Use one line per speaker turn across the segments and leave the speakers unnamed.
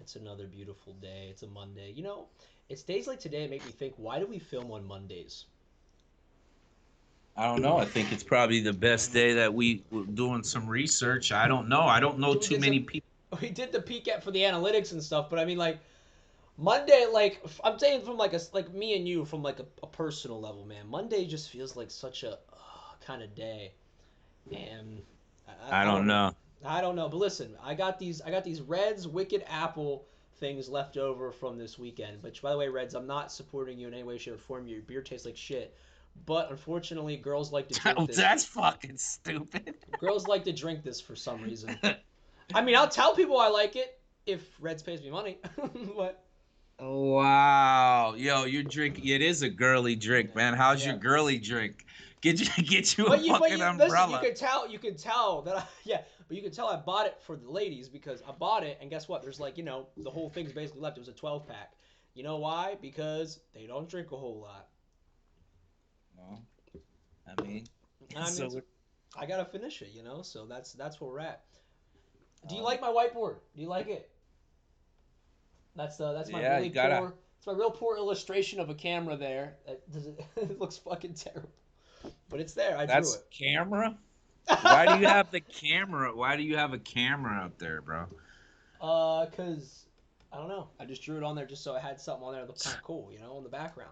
It's another beautiful day. It's a Monday. You know, it's days like today that make me think, why do we film on Mondays?
I don't know. I think it's probably the best day that we were doing some research. I don't know. I don't know
So we
too
did
many
some
people.
we did the peek at for the analytics and stuff, but I mean like Monday, like I'm saying from like a like me and you from like a personal level, man. Monday just feels like such a kind of day, and
I
I
don't
don't know.
know.
I don't know, but listen, I got these Reds Wicked Apple things left over from this weekend. But by the way, Reds, I'm not supporting you in any way, shape, or form. Your beer tastes like shit. But unfortunately, girls like to drink this.
That's fucking stupid.
Girls like to drink this for some reason. I mean, I'll tell people I like it if Reds pays me money. But
Wow. Yo, your drink, it is a girly drink, man. How's your
yeah.
girly drink? Get you a
But
fucking
you listen. You
umbrella.
can tell. You can tell that. Yeah. But you can tell I bought it for the ladies because I bought it, and guess what? There's like the whole thing's basically left. It was a 12 pack. You know why? Because they don't drink a whole lot.
Well, I mean,
And I mean,
so
I gotta finish it. So that's where we're at. Do you
um,
like my whiteboard? Do you like it? That's my
yeah,
really
you gotta.
poor. It's my real poor illustration of a camera there. It looks fucking terrible, but it's there. I drew
That's
it.
camera. Why do you have the camera? Why do you have a camera up there, bro?
Cause I don't know. I just drew it on there just so I had something on there that looked kind of cool, in the background.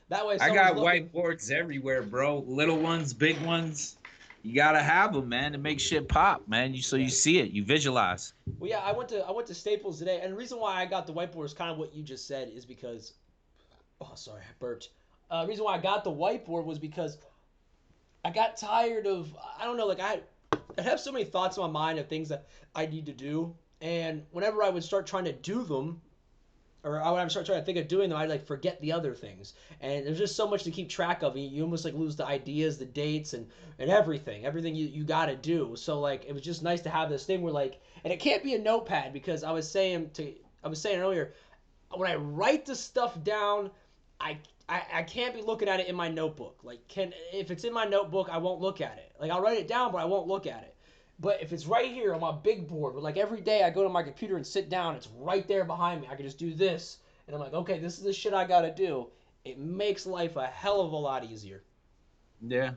That way, if
I
someone's
got
looking.
whiteboards everywhere, bro. Little ones, big ones. You gotta have them, man, to make shit pop, man. So you
Yeah.
see it, you visualize.
Well, yeah. I went to Staples today, and the reason why I got the whiteboard is kind of what you just said, is because. Oh, sorry, I burped. The reason why I got the whiteboard was because I got tired of. I don't know, like I have so many thoughts in my mind of things that I need to do, and whenever I would start trying to do them, or I would start trying to think of doing them, I'd like forget the other things. And there's just so much to keep track of. You almost like lose the ideas, the dates, and everything you got to do. So like it was just nice to have this thing where like, and it can't be a notepad because I was saying earlier, when I write the stuff down, I. I can't be looking at it in my notebook. Like, if it's in my notebook, I won't look at it. Like, I'll write it down, but I won't look at it. But if it's right here on my big board, where like every day I go to my computer and sit down, it's right there behind me. I can just do this, and I'm like, okay, this is the shit I gotta do. It makes life a hell of a lot easier.
Yeah.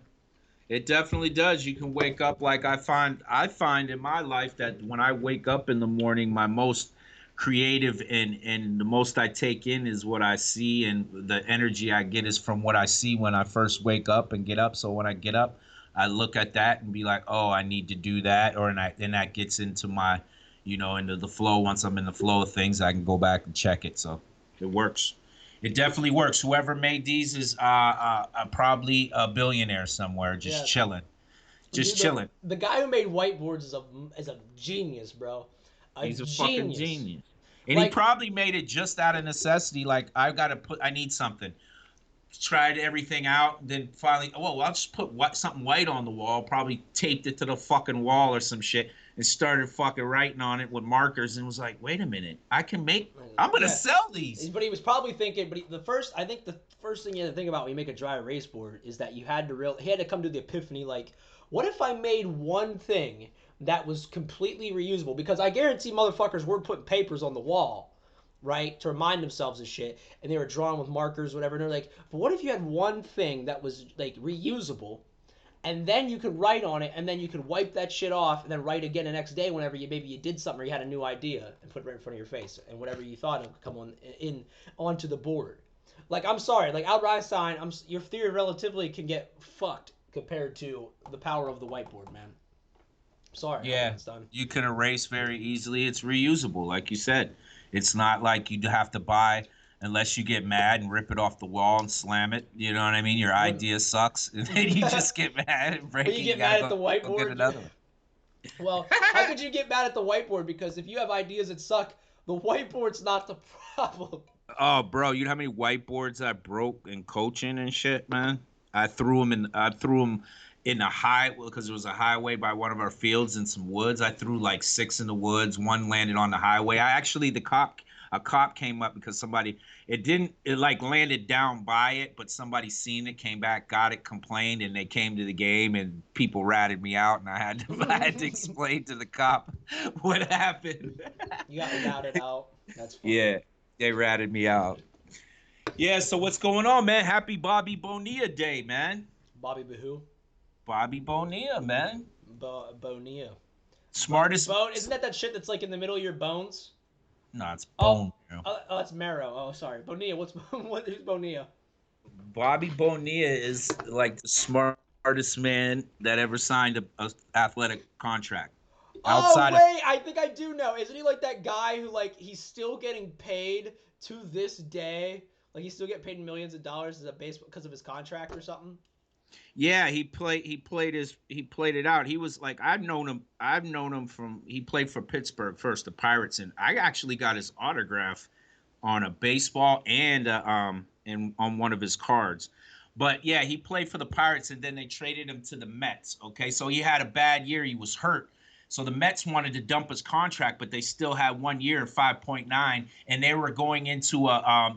It definitely does. You can wake up like I find in my life that when I wake up in the morning, my most creative and the most I take in is what I see, and the energy I get is from what I see when I first wake up and get up. So when I get up, I look at that and be like, "Oh, I need to do that," or and then that gets into my, into the flow. Once I'm in the flow of things, I can go back and check it. So it works. It definitely works. Whoever made these is probably a billionaire somewhere, just
Yeah,
chilling, just
dude, the
chilling.
the guy who made whiteboards is a genius, bro. A
He's a fucking
genius.
genius, and he
Like,
probably made it just out of necessity. Like I need something. Tried everything out, then finally, well, I'll just put something white on the wall. Probably taped it to the fucking wall or some shit, and started fucking writing on it with markers, and was like, wait a minute, I'm gonna
yeah,
sell these.
but he was probably thinking. But I think the first thing you have to think about when you make a dry erase board is that he had to come to the epiphany, like, what if I made one thing that was completely reusable? Because I guarantee motherfuckers were putting papers on the wall, right, to remind themselves of shit, and they were drawing with markers, whatever. And they're like, but what if you had one thing that was like reusable, and then you could write on it, and then you could wipe that shit off, and then write again the next day whenever you did something or you had a new idea, and put it right in front of your face, and whatever you thought of could come onto the board. Like, I'm sorry, like Albert Einstein, your theory of relativity can get fucked compared to the power of the whiteboard, man. Sorry, Albert
Yeah,
Einstein.
you can erase very easily. It's reusable, like you said. It's not like you have to buy unless you get mad and rip it off the wall and slam it. You know what I mean? Your
When
idea sucks, and then you just get mad and
when
break
you
it. You
get
gotta
mad at the
go get
whiteboard,
another one.
well, how could you get mad at the whiteboard? Because if you have ideas that suck, the whiteboard's not the problem.
Oh, bro, you know how many whiteboards I broke in coaching and shit, man? I threw them in a high because it was a highway by one of our fields in some woods. I threw like six in the woods. One landed on the highway. a cop came up because somebody, it like landed down by it, but somebody seen it, came back, got it, complained, and they came to the game, and people ratted me out, and I had to explain to the cop what happened.
You got routed out. That's funny.
Yeah, they ratted me out. Yeah, so what's going on, man? Happy Bobby Bonilla Day, man.
Bobby Bahoo.
Bobby Bonilla, man.
Bonilla.
Smartest.
Isn't that shit that's like in the middle of your bones?
No, it's
Oh,
bone.
that's marrow. Oh, sorry. Bonilla. Who's Bonilla?
Bobby Bonilla is like the smartest man that ever signed a athletic contract.
Oh
Outside of
wait, I think I do know. Isn't he like that guy who like he's still getting paid to this day? Like he's still getting paid millions of dollars as a baseball because of his contract or something?
yeah, he played it out. He was like I've known him from he played for Pittsburgh first, the Pirates, and I actually got his autograph on a baseball and on one of his cards. But yeah, he played for the Pirates and then they traded him to the Mets. Okay, so he had a bad year. He was hurt. So the Mets wanted to dump his contract, but they still had 1 year, 5.9, and they were going into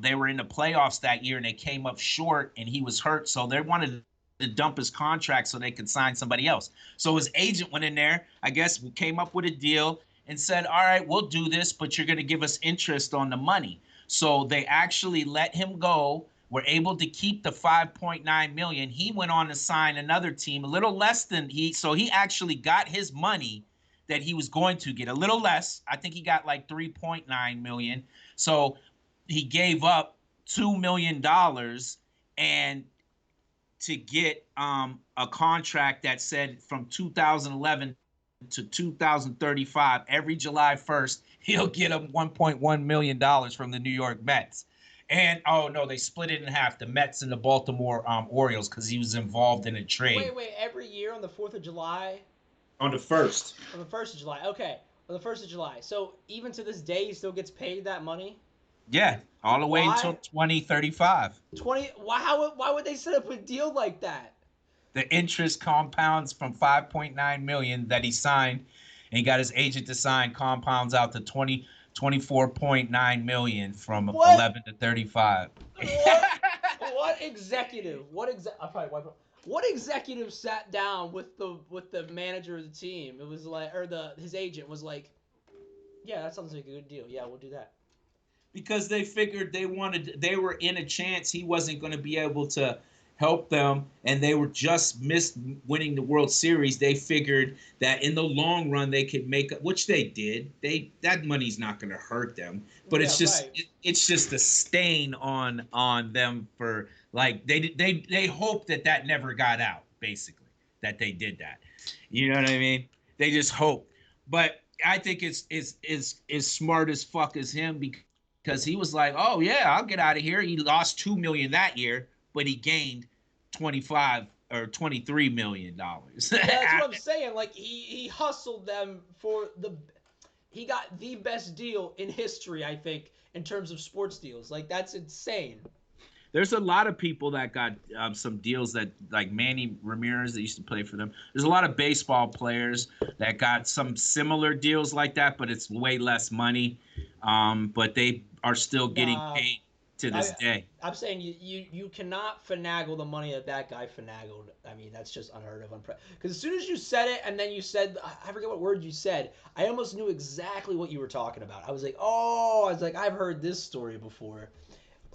they were in the playoffs that year, and they came up short, and he was hurt, so they wanted to dump his contract so they could sign somebody else. So his agent went in there, I guess, came up with a deal and said, "All right, we'll do this, but you're going to give us interest on the money." So they actually let him go. Were able to keep the 5.9 million. He went on to sign another team, a little less than so he actually got his money that he was going to get, a little less. I think he got like 3.9 million. So he gave up $2 million and to get a contract that said from 2011 to 2035, every July 1st, he'll get a $1.1 million from the New York Mets. And oh no, they split it in half, the Mets and the Baltimore Orioles, because he was involved in a trade.
Wait. Every year on the 4th of July?
On the first.
On the 1st of July. Okay. On the 1st of July. So even to this day, he still gets paid that money?
Yeah, all the way until 2035.
20. Why would they set up a deal like that?
The interest compounds from 5.9 million that he signed, and he got his agent to sign, compounds out to 24.9 million from
What?
11 to 35.
What executive? What executive sat down with the manager of the team? It was like, or his agent was like, yeah, that sounds like a good deal. Yeah, we'll do that.
Because they figured they were in a chance he wasn't going to be able to help them, and they were just missed winning the World Series. They figured that in the long run they could make up, which they did. That money's not going to hurt them, but
Yeah,
it's just
right.
it's just a stain on them for like they hope that never got out, basically, that they did that. You know what I mean? They just hope. But I think it's as smart as fuck as him, because he was like, "Oh yeah, I'll get out of here." He lost 2 million that year, but he gained 25 or 23 million dollars.
Yeah, that's what I'm saying. Like he hustled them for he got the best deal in history, I think, in terms of sports deals. Like that's insane.
There's a lot of people that got some deals that, like Manny Ramirez, that used to play for them. There's a lot of baseball players that got some similar deals like that, but it's way less money. But they are still getting paid to this day.
I'm saying you cannot finagle the money that guy finagled. I mean, that's just unheard of. Because as soon as you said it, and then you said, I forget what word you said, I almost knew exactly what you were talking about. I was like, I've heard this story before.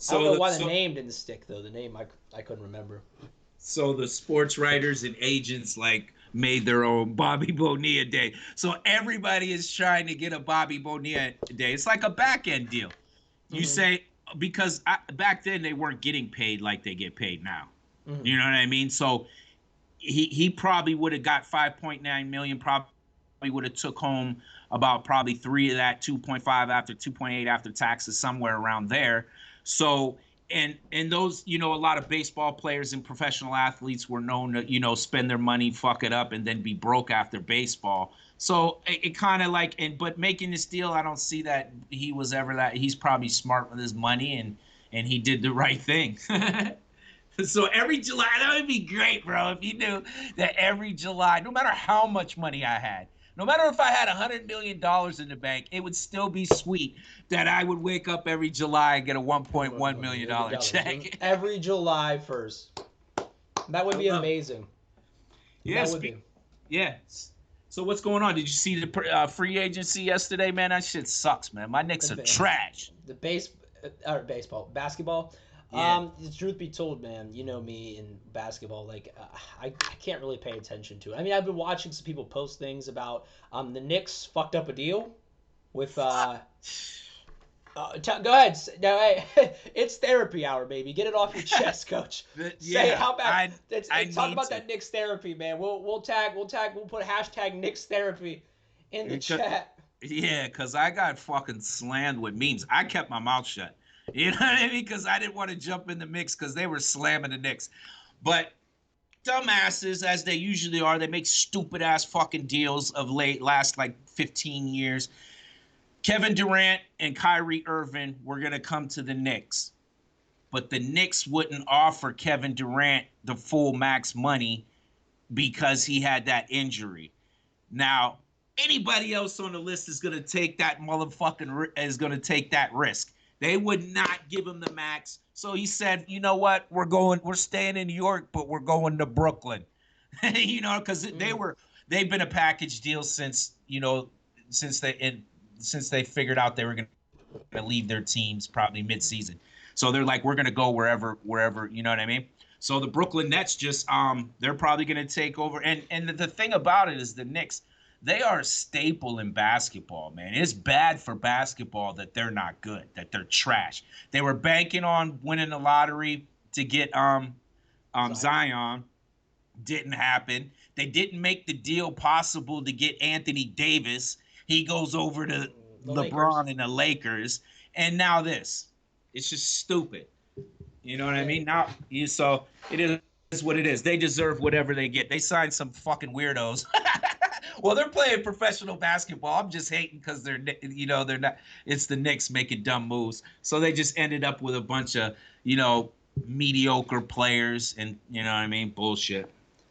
I don't know why the name didn't stick, though. The name I couldn't remember.
So the sports writers and agents like made their own Bobby Bonilla Day. So everybody is trying to get a Bobby Bonilla Day. It's like a back end deal. You say, because back then they weren't getting paid like they get paid now. You know what I mean? So he probably would have got 5.9 million, probably would have took home about probably 3 of that, 2.5 after 2.8 after taxes, somewhere around there. So and those, a lot of baseball players and professional athletes were known to, spend their money, fuck it up, and then be broke after baseball. So it kind of like, but making this deal, I don't see that he was ever that. He's probably smart with his money, and he did the right thing. So every July, that would be great, bro, if you knew that every July, no matter how much money I had, No matter if I had $100 million in the bank, it would still be sweet that I would wake up every July and get a $1.1 million check.
Every July 1st. That would be amazing.
Yeah,
That would be.
Yeah. So what's going on? Did you see the free agency yesterday, man? That shit sucks, man. My Knicks are trash.
The basketball.
Yeah.
The truth be told, man, you know me in basketball. Like, I can't really pay attention to it. I mean, I've been watching some people post things about the Knicks fucked up a deal with. Go ahead. No, hey, it's therapy hour, baby. Get it off your chest, coach. Say how bad. Talk about that Knicks therapy, man. We'll put hashtag Knicks therapy in the chat.
Yeah, because I got fucking slammed with memes. I kept my mouth shut. You know what I mean? Because I didn't want to jump in the mix because they were slamming the Knicks. But dumbasses, as they usually are, they make stupid ass fucking deals of last like 15 years. Kevin Durant and Kyrie Irving were going to come to the Knicks. But the Knicks wouldn't offer Kevin Durant the full max money because he had that injury. Now, anybody else on the list is going to take that risk. They would not give him the max. So he said, you know what? We're staying in New York, but we're going to Brooklyn. Because they've been a package deal since they figured out they were going to leave their teams probably mid-season. So they're like, we're going to go wherever, you know what I mean? So the Brooklyn Nets just they're probably going to take over. And the thing about it is the Knicks, they are a staple in basketball, man. It's bad for basketball that they're not good, that they're trash. They were banking on winning the lottery to get Zion. Didn't happen. They didn't make the deal possible to get Anthony Davis. He goes over to LeBron and the Lakers. And now this. It's just stupid. You know what I mean? So it is what it is. They deserve whatever they get. They signed some fucking weirdos. Well, they're playing professional basketball. I'm just hating because they're not. It's the Knicks making dumb moves. So they just ended up with a bunch of, mediocre players and, you know what I mean? Bullshit.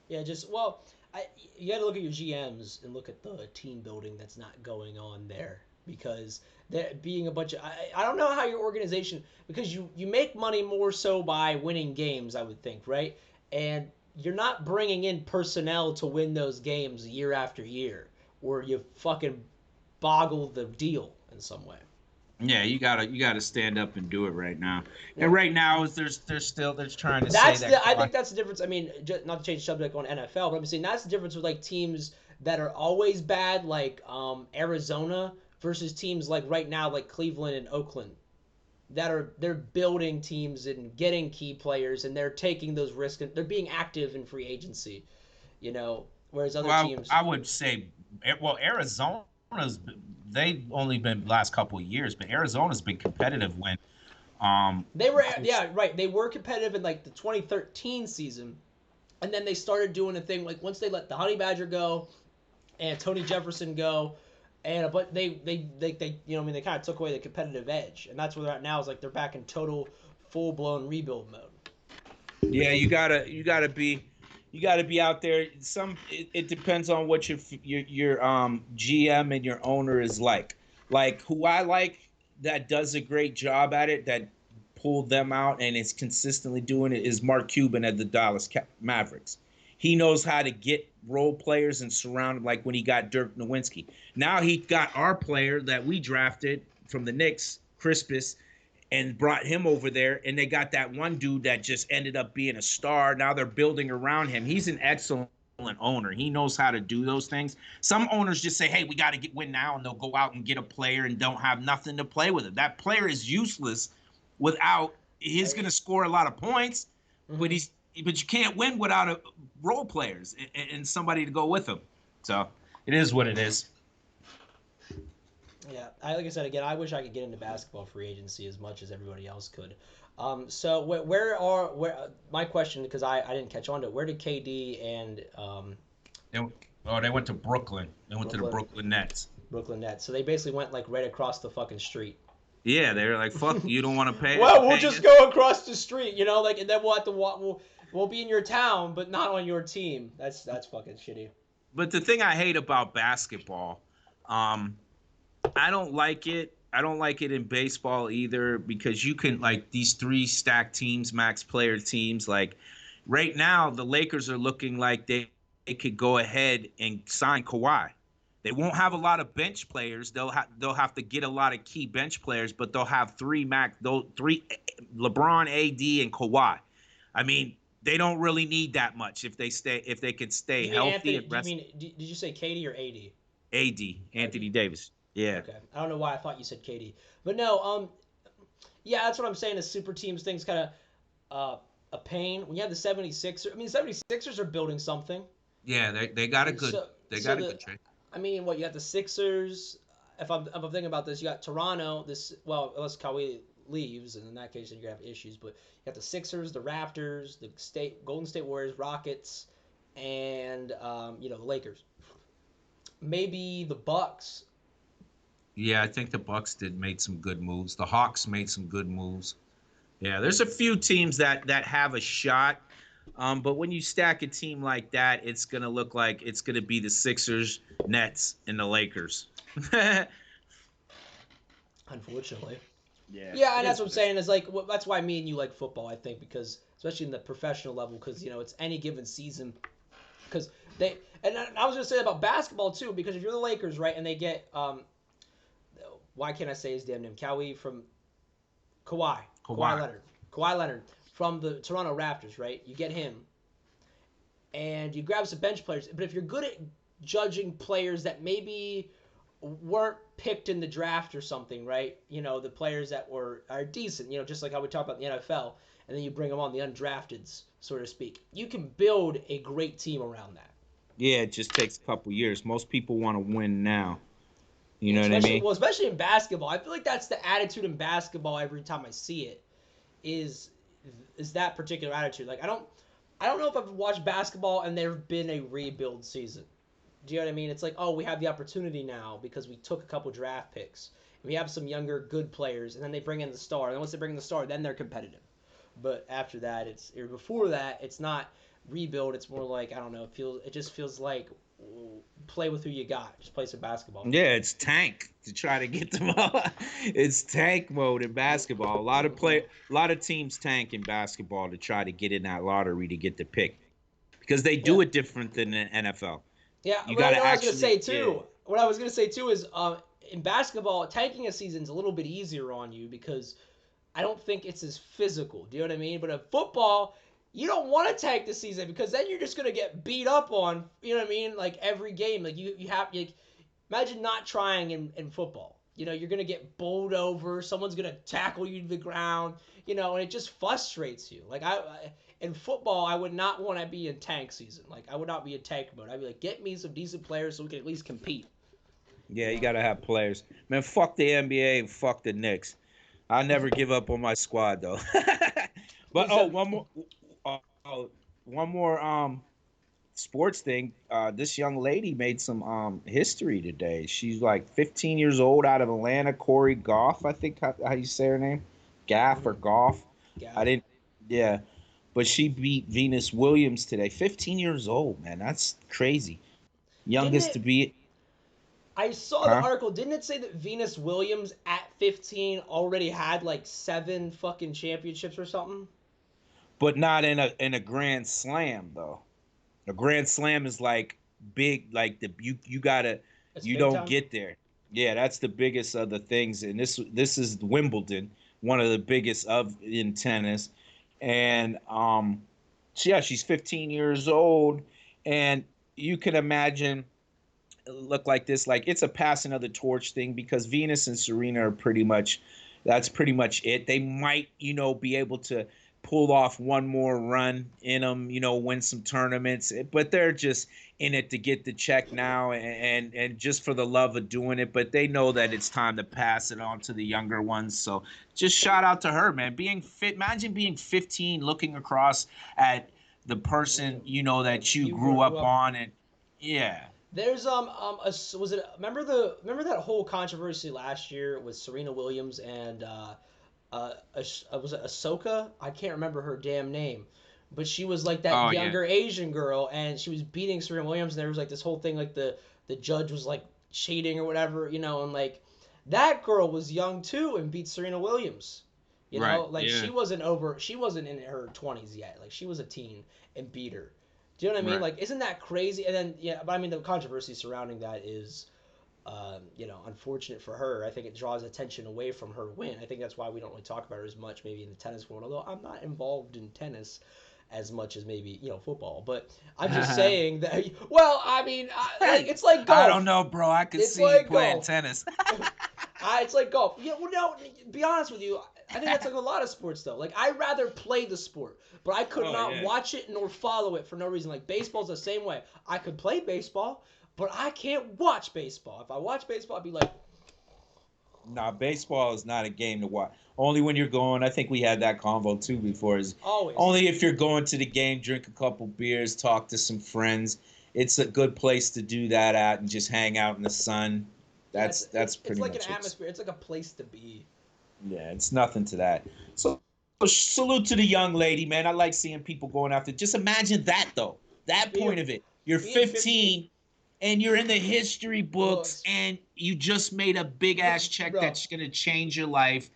Yeah, you got to look at your GMs and look at the team building that's not going on there because there being a bunch of I don't know how your organization, because you make money more so by winning games, I would think, right? And you're not bringing in personnel to win those games year after year, or you fucking boggle the deal in some way.
Yeah, you gotta stand up and do it right now. Yeah. And right now, they're trying to
say that. I think that's the difference. I mean, not to change the subject on NFL, but I'm saying that's the difference with like teams that are always bad, like Arizona, versus teams like right now, like Cleveland and Oakland, they're building teams and getting key players, and they're taking those risks. And they're being active in free agency, whereas other teams.
I would say, Arizona's. They've only been last couple of years, but Arizona's been competitive when
they were right. They were competitive in like the 2013 season, and then they started doing a thing like once they let the Honey Badger go and Tony Jefferson go, but they they kind of took away the competitive edge, and that's where they're at now. Is like they're back in total full blown rebuild mode.
Yeah, you gotta be out there. It depends on what your GM and your owner is like. Like who I like that does a great job at it, that pulled them out and is consistently doing it, is Mark Cuban at the Dallas Mavericks. He knows how to get role players and surround them, like when he got Dirk Nowitzki. Now he got our player that we drafted from the Knicks, Crispus, and brought him over there, and they got that one dude that just ended up being a star. Now they're building around him. He's an excellent owner. He knows how to do those things. Some owners just say, hey, we got to win now, and they'll go out and get a player and don't have nothing to play with it. That player is useless without – he's going to score a lot of points, but you can't win without role players and somebody to go with them. So it is what it is.
Yeah, like I said again, I wish I could get into basketball free agency as much as everybody else could. So where my question, because I didn't catch on to it, where did KD and
they went to Brooklyn. They went to the Brooklyn Nets.
Brooklyn Nets. So they basically went like right across the fucking street.
Yeah, they were like, "Fuck, you don't want to pay."
Well, we'll just go across the street, and then we'll have to we'll be in your town, but not on your team. That's fucking shitty.
but the thing I hate about basketball, um, I don't like it. I don't like it in baseball either because you can like these three stacked teams, max player teams. Like right now, the Lakers are looking like they could go ahead and sign Kawhi. They won't have a lot of bench players. They'll have to get a lot of key bench players, but they'll have three LeBron, AD, and Kawhi. I mean, they don't really need that much if they could stay
Do you mean
healthy
Anthony?
and
Do you
rest.
mean did you say Katie or AD?
AD, Anthony Davis. Yeah.
Okay, I don't know why I thought you said Katie, but no. Yeah, that's what I'm saying. The super teams thing's kind of a pain when you have the 76ers. I mean, the 76ers are building something.
Yeah, they got a good
So
they
so
got a
the
good trade.
I mean, what you got the Sixers. If I'm thinking about this, you got Toronto. This well, unless Kawhi leaves, and in that case, then you're gonna have issues. But you got the Sixers, the Raptors, the Golden State Warriors, Rockets, and the Lakers. Maybe the Bucks.
Yeah, I think the Bucks did made some good moves. The Hawks made some good moves. Yeah, there's a few teams that have a shot. But when you stack a team like that, it's gonna look like it's gonna be the Sixers, Nets, and the Lakers. Yeah,
Unfortunately. Yeah,
it
and that's
is
what I'm
what it's.
saying. Is like that's why me and you like football. I think because especially in the professional level, because it's any given season. Because they and I was gonna say that about basketball too. Because if you're the Lakers, right, and they get why can't I say his damn name? Kawhi, Kawhi
Kawhi.
Leonard, Kawhi Leonard from the Toronto Raptors, right? You get him, and you grab some bench players. But if you're good at judging players that maybe weren't picked in the draft or something, right? The players that are decent, just like how we talk about the NFL, and then you bring them on the undrafteds, so to speak. You can build a great team around that.
Yeah, it just takes a couple years. Most people want to win now. You
Yeah,
know what I
especially
mean?
well, especially in basketball. I feel like that's the attitude in basketball every time I see it. Is is that particular attitude? Like I don't know if I've watched basketball and there've been a rebuild season. Do you know what I mean? It's like, oh, we have the opportunity now because we took a couple draft picks. We have some younger good players, and then they bring in the star. And then once they bring in the star, then they're competitive. But after that, or before that, it's not rebuild. It's more like I don't know. It just feels like play with who you got. Just play some basketball.
Yeah, it's tank to try to get them all. It's tank mode in basketball. A lot of teams tank in basketball to try to get in that lottery to get the pick because they
Yeah,
do it different than the NFL.
yeah.
You
Well,
got to
what I was gonna
actually,
say
yeah,
too. What I was gonna say too is, in basketball, tanking a season's a little bit easier on you because I don't think it's as physical. Do you know what I mean? But in football, you don't want to tank the season because then you're just gonna get beat up on. You know what I mean? Like every game, like you have like imagine not trying in football. You're gonna get bowled over. Someone's gonna tackle you to the ground. And it just frustrates you. Like in football, I would not want to be in tank season. Like I would not be in tank mode. I'd be like, get me some decent players so we can at least compete.
yeah, you got to have players. Man, fuck the NBA and fuck the Knicks. I never give up on my squad though. But
Who's that?
one more sports thing. This young lady made some history today. She's like 15 years old out of Atlanta. Corey Goff, I think how you say her name, Gaff or
Mm,
Goff. I
Gaff.
didn't. Yeah, but she beat Venus Williams today. 15 years old, man. That's crazy.
Didn't
Youngest to
it?
be,
I saw the
huh?
article. Didn't it say that Venus Williams at 15 already had like 7 fucking championships or something?
But not in a grand slam though. A grand slam is like big, like you gotta
It's
you
big
don't
time.
get there. Yeah, that's the biggest of the things, and this is Wimbledon, one of the biggest of in tennis, and yeah, she's 15 years old, and you can imagine look like this, like it's a passing of the torch thing because Venus and Serena are pretty much that's pretty much it. They might, be able to pull off one more run in them, win some tournaments, but they're just in it to get the check now and just for the love of doing it. But they know that it's time to pass it on to the younger ones. So just shout out to her, man. Being fit, imagine being 15, looking across at the person that you
You
grew
grew
up
up.
on, and yeah.
There's was it remember that whole controversy last year with Serena Williams and was it Ahsoka? I can't remember her damn name, but she was like that
Oh yeah.
younger Asian girl, and she was beating Serena Williams, and there was like this whole thing, like the judge was like cheating or whatever, and like that girl was young too and beat Serena Williams.
Right.
Like
Yeah.
she wasn't in her 20s yet. Like she was a teen and beat her. Do you know what I mean?
Right.
Like, isn't that crazy? And then, yeah, but I mean, the controversy surrounding that is, unfortunate for her. I think it draws attention away from her win. I think that's why we don't really talk about her as much, maybe in the tennis world. Although I'm not involved in tennis as much as maybe football. But I'm just saying that. Well, I mean, like it's like
I don't
golf.
know, bro. I could
It's
see you
like
playing
golf.
tennis.
It's like golf. Yeah, well, no, be honest with you. I think that's like a lot of sports though. Like I'd rather play the sport, but I could
Oh
not
yeah.
watch it nor follow it for no reason. Like baseball's the same way. I could play baseball, but I can't watch baseball. If I watch baseball, I'd be like,
Nah, baseball is not a game to watch. Only when you're going. I think we had that convo too before. Is
always.
only if you're going to the game, drink a couple beers, talk to some friends. It's a good place to do that at and just hang out in the sun.
Yeah,
That's
it's
pretty
like an
much it.
atmosphere. It's like a place to be.
Yeah, it's nothing to that. So salute to the young lady, man. I like seeing people going after. Just imagine that though. That
Being
point of it. You're
being 15
15 and you're in the history books
books,
and you just made a big ass check
bro.
that's gonna change your life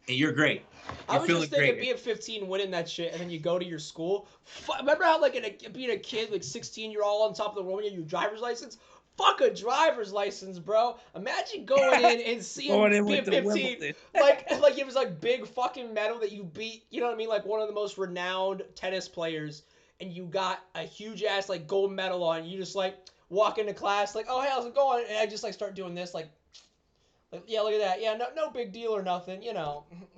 and you're great.
I
You're
was just
feeling
thinking,
great.
being 15, winning that shit, and then you go to your school. Remember how, like, being a kid, like 16, you're all on top of the world when you have your driver's license? Fuck a driver's license, bro. Imagine going in and seeing
Going in
being
with the
15,
Wimbledon.
like it was like big fucking medal that you beat. You know what I mean? Like one of the most renowned tennis players, and you got a huge ass like gold medal on. You just like walk into class, like, oh hey, how's it going? And I just like start doing this, like, yeah, look at that. Yeah, no big deal or nothing.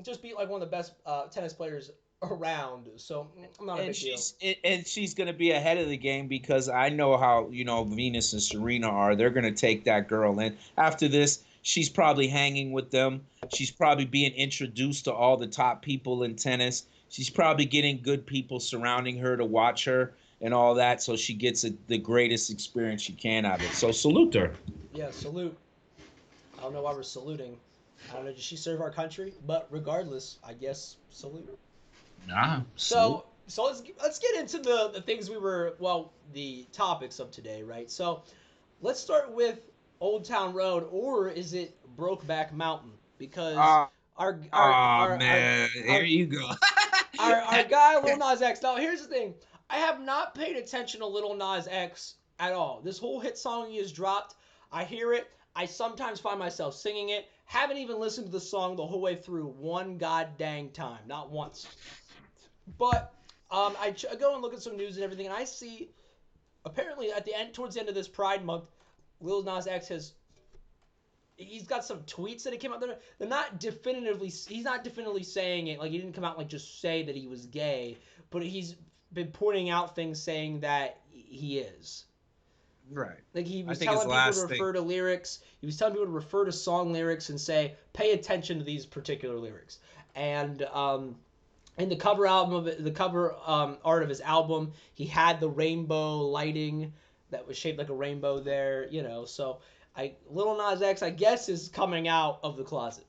Just beat like one of the best tennis players around. So not a
and
big deal.
she's going to be ahead of the game because I know how Venus and Serena are. They're going to take that girl in. After this, she's probably hanging with them. She's probably being introduced to all the top people in tennis. She's probably getting good people surrounding her to watch her and all that, so she gets the greatest experience she can out of it. So salute her.
Yeah, salute. I don't know why we're saluting. I don't know. Did she serve our country? But regardless, I guess salute.
Nah, salute.
So let's get into the things the topics of today, right? So let's start with Old Town Road, or is it Brokeback Mountain? Because
Oh,
our our
oh
our our
man, here
our,
you go.
our guy Lil Nas X. Now here's the thing: I have not paid attention to Lil Nas X at all. This whole hit song he has dropped, I hear it. I sometimes find myself singing it. Haven't even listened to the song the whole way through one god dang time, not once. But I go and look at some news and everything, and I see apparently at the end, towards the end of this Pride Month, Lil Nas X he's got some tweets that he came out there. They're not definitively. He's not definitively saying it. Like he didn't come out and like just say that he was gay, but he's been pointing out things saying that he is.
Right.
Like he
I
was
think his
telling people to
last thing.
refer to lyrics. He was telling people to refer to song lyrics and say, pay attention to these particular lyrics. And in the cover album of it, the cover art of his album, he had the rainbow lighting that was shaped like a rainbow there. So Little Nas X, I guess, is coming out of the closet.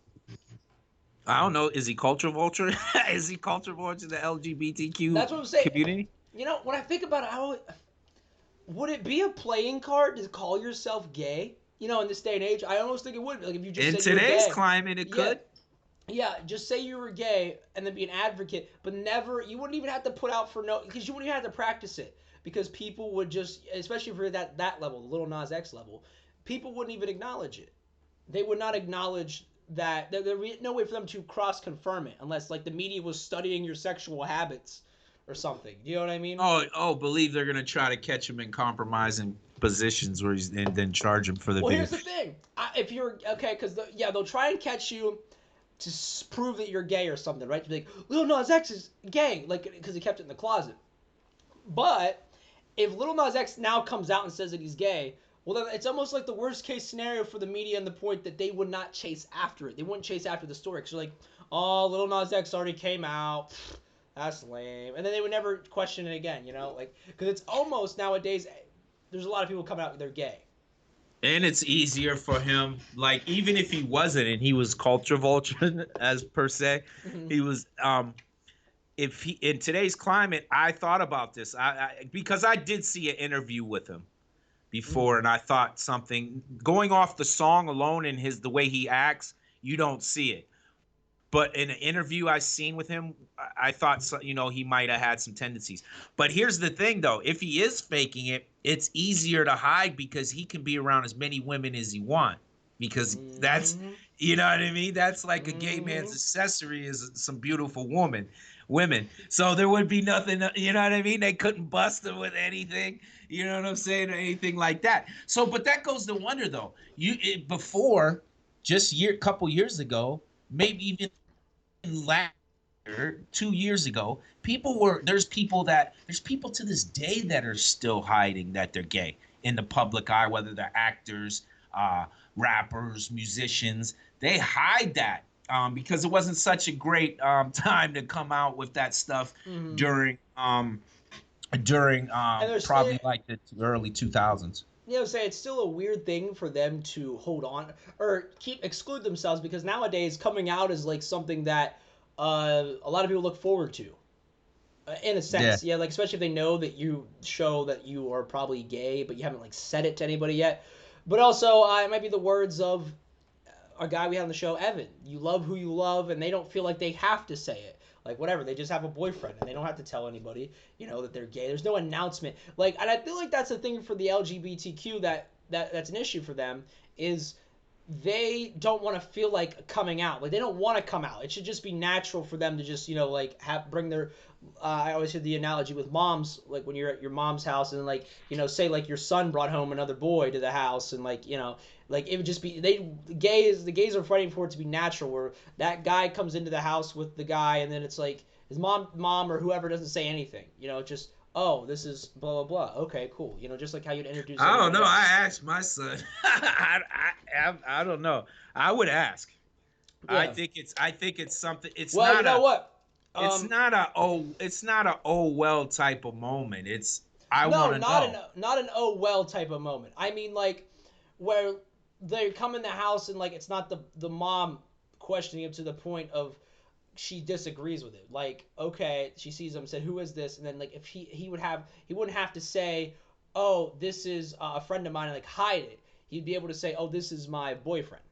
I don't know. Is he culture vulture? Is he culture vulture the LGBTQ
That's what I'm saying.
community?
When I think about it, would it be a playing card to call yourself gay? In this day and age, I almost think it would. Like if you just
In
said you were
today's
gay.
climate, it
Yeah,
could.
yeah. Just say you were gay and then be an advocate, but never. You wouldn't even have to put out for no, because you wouldn't even have to practice it, because people would just, especially for that level, the Little Nas X level, people wouldn't even acknowledge it. They would not acknowledge that there no way for them to cross confirm it unless like the media was studying your sexual habits or something. Do you know what I mean?
Believe they're gonna try to catch him in compromising positions where and then charge him for the
Well,
video.
here's the thing. If you're okay, because they'll try and catch you to prove that you're gay or something, right? To be like, Lil Nas X is gay, like because he kept it in the closet. But if Lil Nas X now comes out and says that he's gay, well, then it's almost like the worst case scenario for the media, and the point that they would not chase after it. They wouldn't chase after the story because they're like, oh, Lil Nas X already came out. That's lame. And then they would never question it again, like because it's almost nowadays. There's a lot of people coming out they're gay.
And it's easier for him, like even if he wasn't and he was culture vulture as per se,
Mm-hmm.
he was if he in today's climate, I thought about this. Because I did see an interview with him before,
Mm.
and I thought something going off the song alone and the way he acts, you don't see it. But in an interview I seen with him, I thought he might have had some tendencies. But here's the thing, though: if he is faking it, it's easier to hide because he can be around as many women as he want. Because that's,
Mm-hmm.
you know what I mean. That's like a gay man's
Mm-hmm.
accessory is some beautiful women. So there would be nothing, you know what I mean? They couldn't bust him with anything, you know what I'm saying, or anything like that. So, but that goes to wonder, though. Before, just couple years ago, maybe even last year, 2 years ago, there's people to this day that are still hiding that they're gay in the public eye, whether they're actors, rappers, musicians. They hide that because it wasn't such a great time to come out with that stuff
Mm-hmm.
during during
And there's,
probably like the early 2000s.
say it's still a weird thing for them to hold on or exclude themselves because nowadays coming out is like something that a lot of people look forward to. In a
Yeah.
sense, yeah, like especially if they know that you show that you are probably gay, but you haven't like said it to anybody yet. But also, it might be the words of a guy we had on the show, Evan. You love who you love, and they don't feel like they have to say it. Like whatever, they just have a boyfriend, and they don't have to tell anybody, that they're gay. There's no announcement. Like, and I feel like that's the thing for the LGBTQ that's an issue for them is they don't want to feel like coming out. Like they don't want to come out. It should just be natural for them to just like bring their. I always hear the analogy with moms, like when you're at your mom's house and like say like your son brought home another boy to the house and like like it would just be the gays are fighting for it to be natural where that guy comes into the house with the guy and then it's like his mom or whoever doesn't say anything. Just oh, this is blah blah blah. Okay, cool. Just like how you'd introduce
I don't
anybody
know. I
else.
asked my son. I don't know. I would ask.
Yeah.
I think it's something.
Well, you know what? Um,
It's not a oh well type of moment. It's I
no,
want to know.
not an oh well type of moment. I mean like where they come in the house and like it's not the mom questioning him to the point of she disagrees with it. Like okay, she sees him, said who is this, and then like if he wouldn't have to say oh this is a friend of mine and like hide it. He'd be able to say oh this is my boyfriend,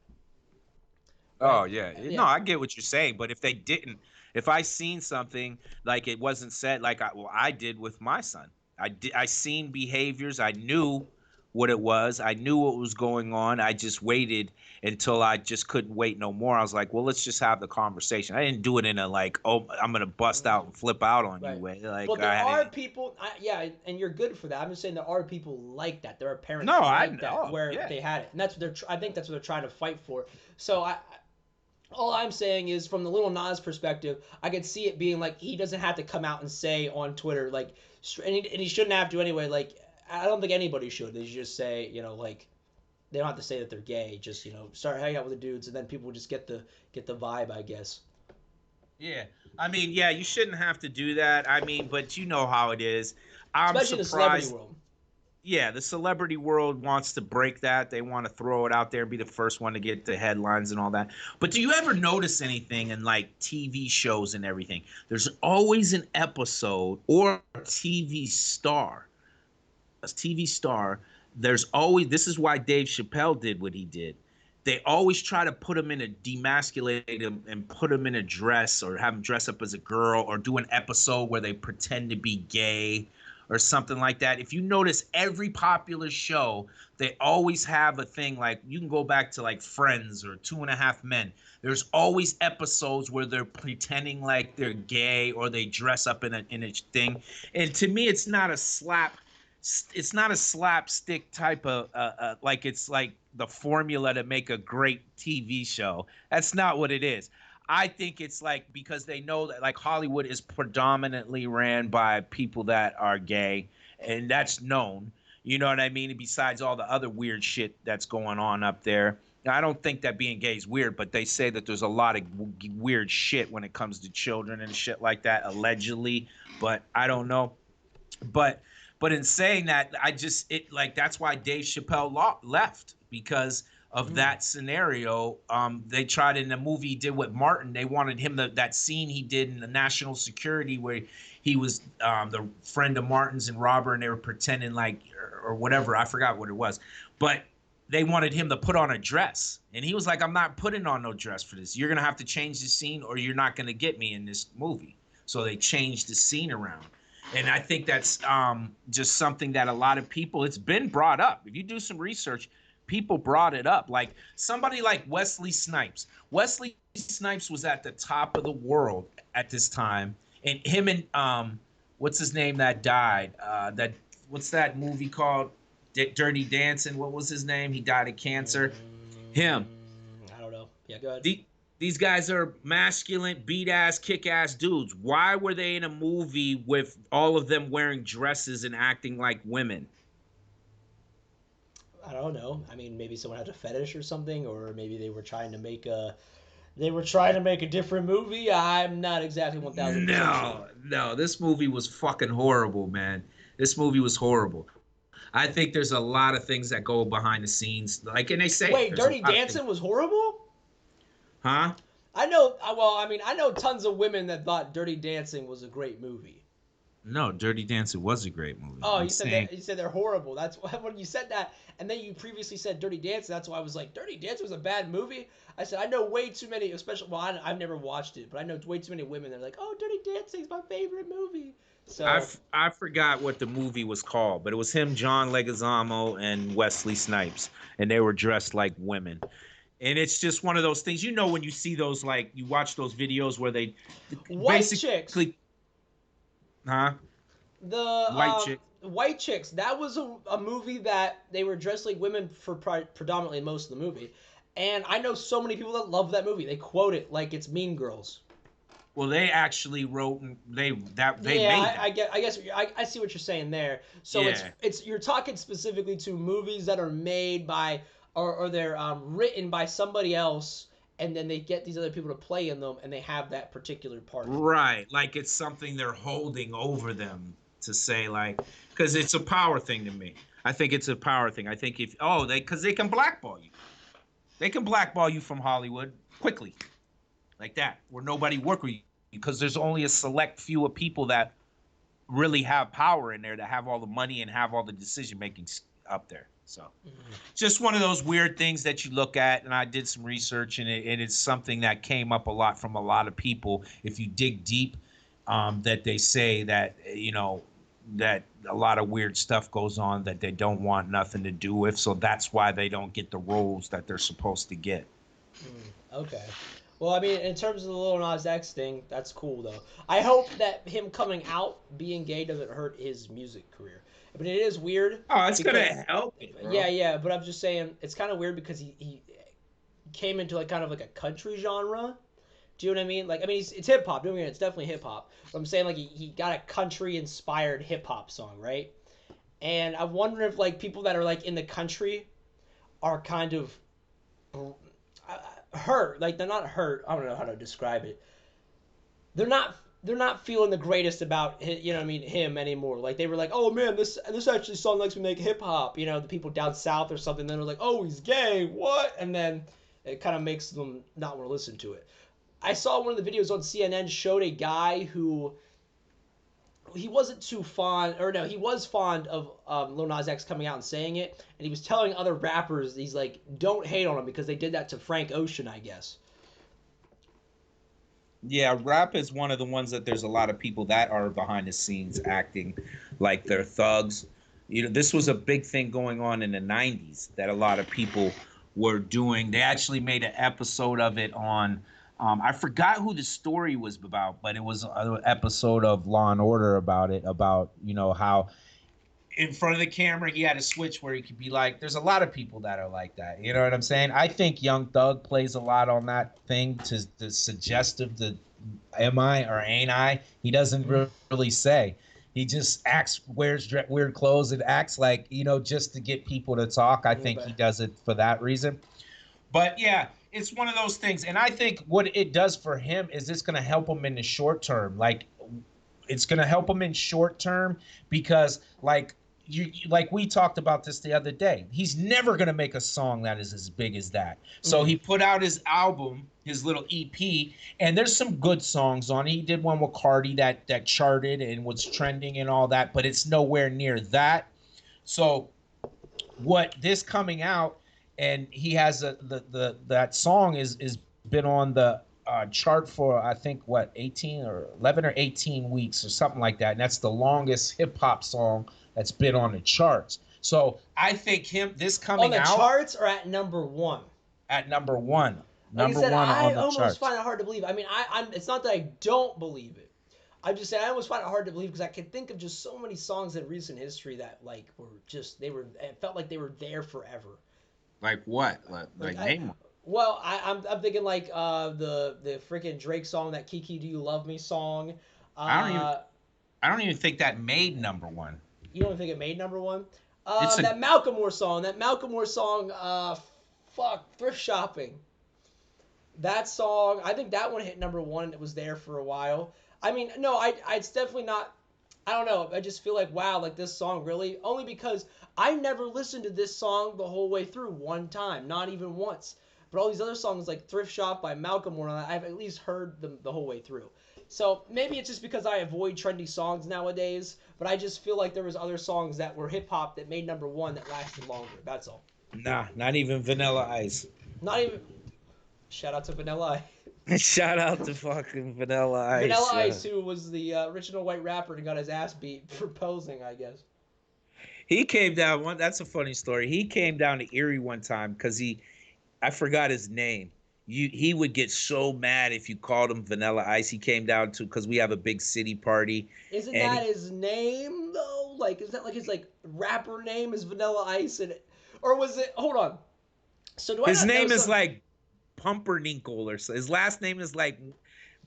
Oh
right?
yeah, no,
Yeah.
I get what you're saying, but if they didn't, if I seen something like it wasn't said, like I did with my son, I seen behaviors, I knew what it was, I knew what was going on. I just waited until I just couldn't wait no more. I was like, well, let's just have the conversation. I didn't do it in a like, oh, I'm gonna bust out and flip out on you
Right.
way. Like
But there
I
are
didn't.
people, yeah, and you're good for that. I'm just saying there are people like that. There are
No,
parents
I
like that
know.
where
Yeah.
they had it, and that's what I think that's what they're trying to fight for. So all I'm saying is, from the little Nas perspective, I could see it being like he doesn't have to come out and say on Twitter like, and he shouldn't have to anyway. Like I don't think anybody should. They should just say, like they don't have to say that they're gay. Just start hanging out with the dudes, and then people will just get the vibe, I guess.
Yeah. I mean, yeah, you shouldn't have to do that. I mean, but you know how it is. I'm
Especially in the celebrity
surprised.
world.
Yeah, the celebrity world wants to break that. They want to throw it out there and be the first one to get the headlines and all that. But do you ever notice anything in like TV shows and everything? There's always an episode or a TV star. There's always, this is why Dave Chappelle did what he did. They always try to put him in a demasculate him and put him in a dress or have him dress up as a girl or do an episode where they pretend to be gay or something like that. If you notice every popular show, they always have a thing like you can go back to like Friends or Two and a Half Men. There's always episodes where they're pretending like they're gay or they dress up in a thing. And to me, it's not a slapstick type of like it's like the formula to make a great TV show. That's not what it is. I think it's like because they know that like Hollywood is predominantly ran by people that are gay, and that's known. You know what I mean? Besides all the other weird shit that's going on up there. Now, I don't think that being gay is weird, but they say that there's a lot of weird shit when it comes to children and shit like that, allegedly. But I don't know. But but in saying that, I just it like that's why Dave Chappelle left because of
Mm.
that scenario. They tried in the movie he did with Martin. They wanted him that scene he did in the National Security where he was the friend of Martin's and robber, and they were pretending like or whatever. I forgot what it was, but they wanted him to put on a dress, and he was like, "I'm not putting on no dress for this. You're gonna have to change the scene, or you're not gonna get me in this movie." So they changed the scene around. And I think that's just something that a lot of people, it's been brought up. If you do some research, people brought it up. Like somebody like Wesley Snipes. Wesley Snipes was at the top of the world at this time. And him and what's his name that died? What's that movie called? Dirty Dancing. What was his name? He died of cancer. Him.
I don't know. Yeah, go ahead.
These guys are masculine, beat ass, kick ass dudes. Why were they in a movie with all of them wearing dresses and acting like women?
I don't know. I mean, maybe someone had a fetish or something, or maybe they were trying to make a different movie. I'm not exactly 1,000% sure.
No, no, this movie was fucking horrible, man. This movie was horrible. I think there's a lot of things that go behind the scenes, like, and they say it.
Wait,
There's a
Dirty
lot of things,
Dancing was horrible?
huh?
I know. Well, I mean, I know tons of women that thought Dirty Dancing was a great movie.
No, Dirty Dancing was a great movie.
Oh,
I'm
you said
saying,
that. You said they're horrible. That's why when you said that, and then you previously said Dirty Dancing. That's why I was like, Dirty Dancing was a bad movie. I said I know way too many, especially. Well, I've never watched it, but I know way too many women that are like, oh, Dirty Dancing's my favorite movie. So
I forgot what the movie was called, but it was him, John Leguizamo, and Wesley Snipes, and they were dressed like women. And it's just one of those things, when you see those, like you watch those videos where they
White Chicks.
basically, huh?
The
White chick.
White Chicks. That was a movie that they were dressed like women for predominantly most of the movie, and I know so many people that love that movie. They quote it like it's Mean Girls.
Well, they actually wrote they made that.
I see what you're saying there. So
Yeah.
it's you're talking specifically to movies that are made by or they're written by somebody else, and then they get these other people to play in them, and they have that particular part.
Right, like it's something they're holding over them to say, like, because it's a power thing to me. I think it's a power thing. I think because they can blackball you. They can blackball you from Hollywood quickly, like that, where nobody work with you because there's only a select few of people that really have power in there, that have all the money and have all the decision making up there. So, just one of those weird things that you look at, and I did some research, and it's something that came up a lot from a lot of people. If you dig deep, that they say that that a lot of weird stuff goes on that they don't want nothing to do with. So that's why they don't get the roles that they're supposed to get.
Okay. Well, I mean, in terms of the Lil Nas X thing, that's cool though. I hope that him coming out being gay doesn't hurt his music career. But it is weird.
Oh, it's gonna help it, bro.
Yeah. But I'm just saying, it's kind of weird because he came into like kind of like a country genre. Do you know what I mean? Like, I mean, it's hip hop. Don't get me wrong, it's definitely hip hop. But I'm saying like he got a country inspired hip hop song, right? And I wonder if like people that are like in the country are kind of hurt. Like they're not hurt. I don't know how to describe it. They're not feeling the greatest about him anymore. Like they were like, oh man, this actually song makes me make hip hop. The people down south or something. Then they're like, oh, he's gay. What? And then it kind of makes them not want to listen to it. I saw one of the videos on CNN showed a guy who he wasn't too fond, or no, he was fond of Lil Nas X coming out and saying it, and he was telling other rappers, he's like, don't hate on him because they did that to Frank Ocean, I guess.
Yeah, rap is one of the ones that there's a lot of people that are behind the scenes acting like they're thugs. This was a big thing going on in the 90s that a lot of people were doing. They actually made an episode of it on, I forgot who the story was about, but it was an episode of Law and Order about it, about, how in front of the camera he had a switch where he could be like, there's a lot of people that are like that. You know what I'm saying? I think Young Thug plays a lot on that thing to the suggestive, the am I or ain't I? He doesn't really say. He just acts, wears weird clothes and acts like, just to get people to talk. I think he does it for that reason. But yeah, it's one of those things. And I think what it does for him is it's going to help him in the short term. Like, it's going to help him in short term because, like, like we talked about this the other day. He's never gonna make a song that is as big as that. So
Mm.
he put out his album, his little EP, and there's some good songs on it. He did one with Cardi that charted and was trending and all that, but it's nowhere near that. So what this coming out, and he has the that song is been on the chart for I think what 18 or 11 or 18 weeks or something like that, and that's the longest hip hop song that's been on the charts. So I think him this
On
coming
the
out
charts or at number one?
at number one,
Like I
number
said,
one
I
on the
almost
charts.
find it hard to believe. I mean, I'm. It's not that I don't believe it. I'm just saying I almost find it hard to believe because I can think of just so many songs in recent history that like were just they were it felt like they were there forever.
Like what?
Like I,
Name one.
well, I'm thinking like the freaking Drake song, that Kiki Do You Love Me song.
I don't even
Uh,
I don't even think that made number one.
you don't think it made number one?
It's a
That Malcolm Moore song. That Malcolm Moore song. Fuck, Thrift Shopping. That song, I think that one hit number one. It was there for a while. I mean, no, it's definitely not. I don't know. I just feel like wow, like this song really only because I never listened to this song the whole way through one time, not even once. But all these other songs like Thrift Shop by Malcolm Moore, I've at least heard them the whole way through. So maybe it's just because I avoid trendy songs nowadays, but I just feel like there was other songs that were hip hop that made number one that lasted longer. That's all.
nah, not even Vanilla Ice.
Not even. Shout out to Vanilla.
Shout out to fucking Vanilla
Vanilla
Ice.
Ice, who was the original white rapper and got his ass beat for posing, I guess.
He came down one. That's a funny story. He came down to Erie one time because I forgot his name. He would get so mad if you called him Vanilla Ice. He came down to because we have a big city party,
Isn't
and
that his name though? Like, is that like his like rapper name is Vanilla Ice, and or was it? Hold on. So do I
his
not know
name is
some?
like Pumpernickel or so. His last name is like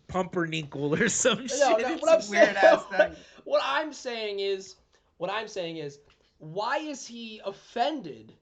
Pumpernickel or some
No,
shit.
no.
It's
What I'm
a
saying,
weird ass name.
what I'm saying is, why is he offended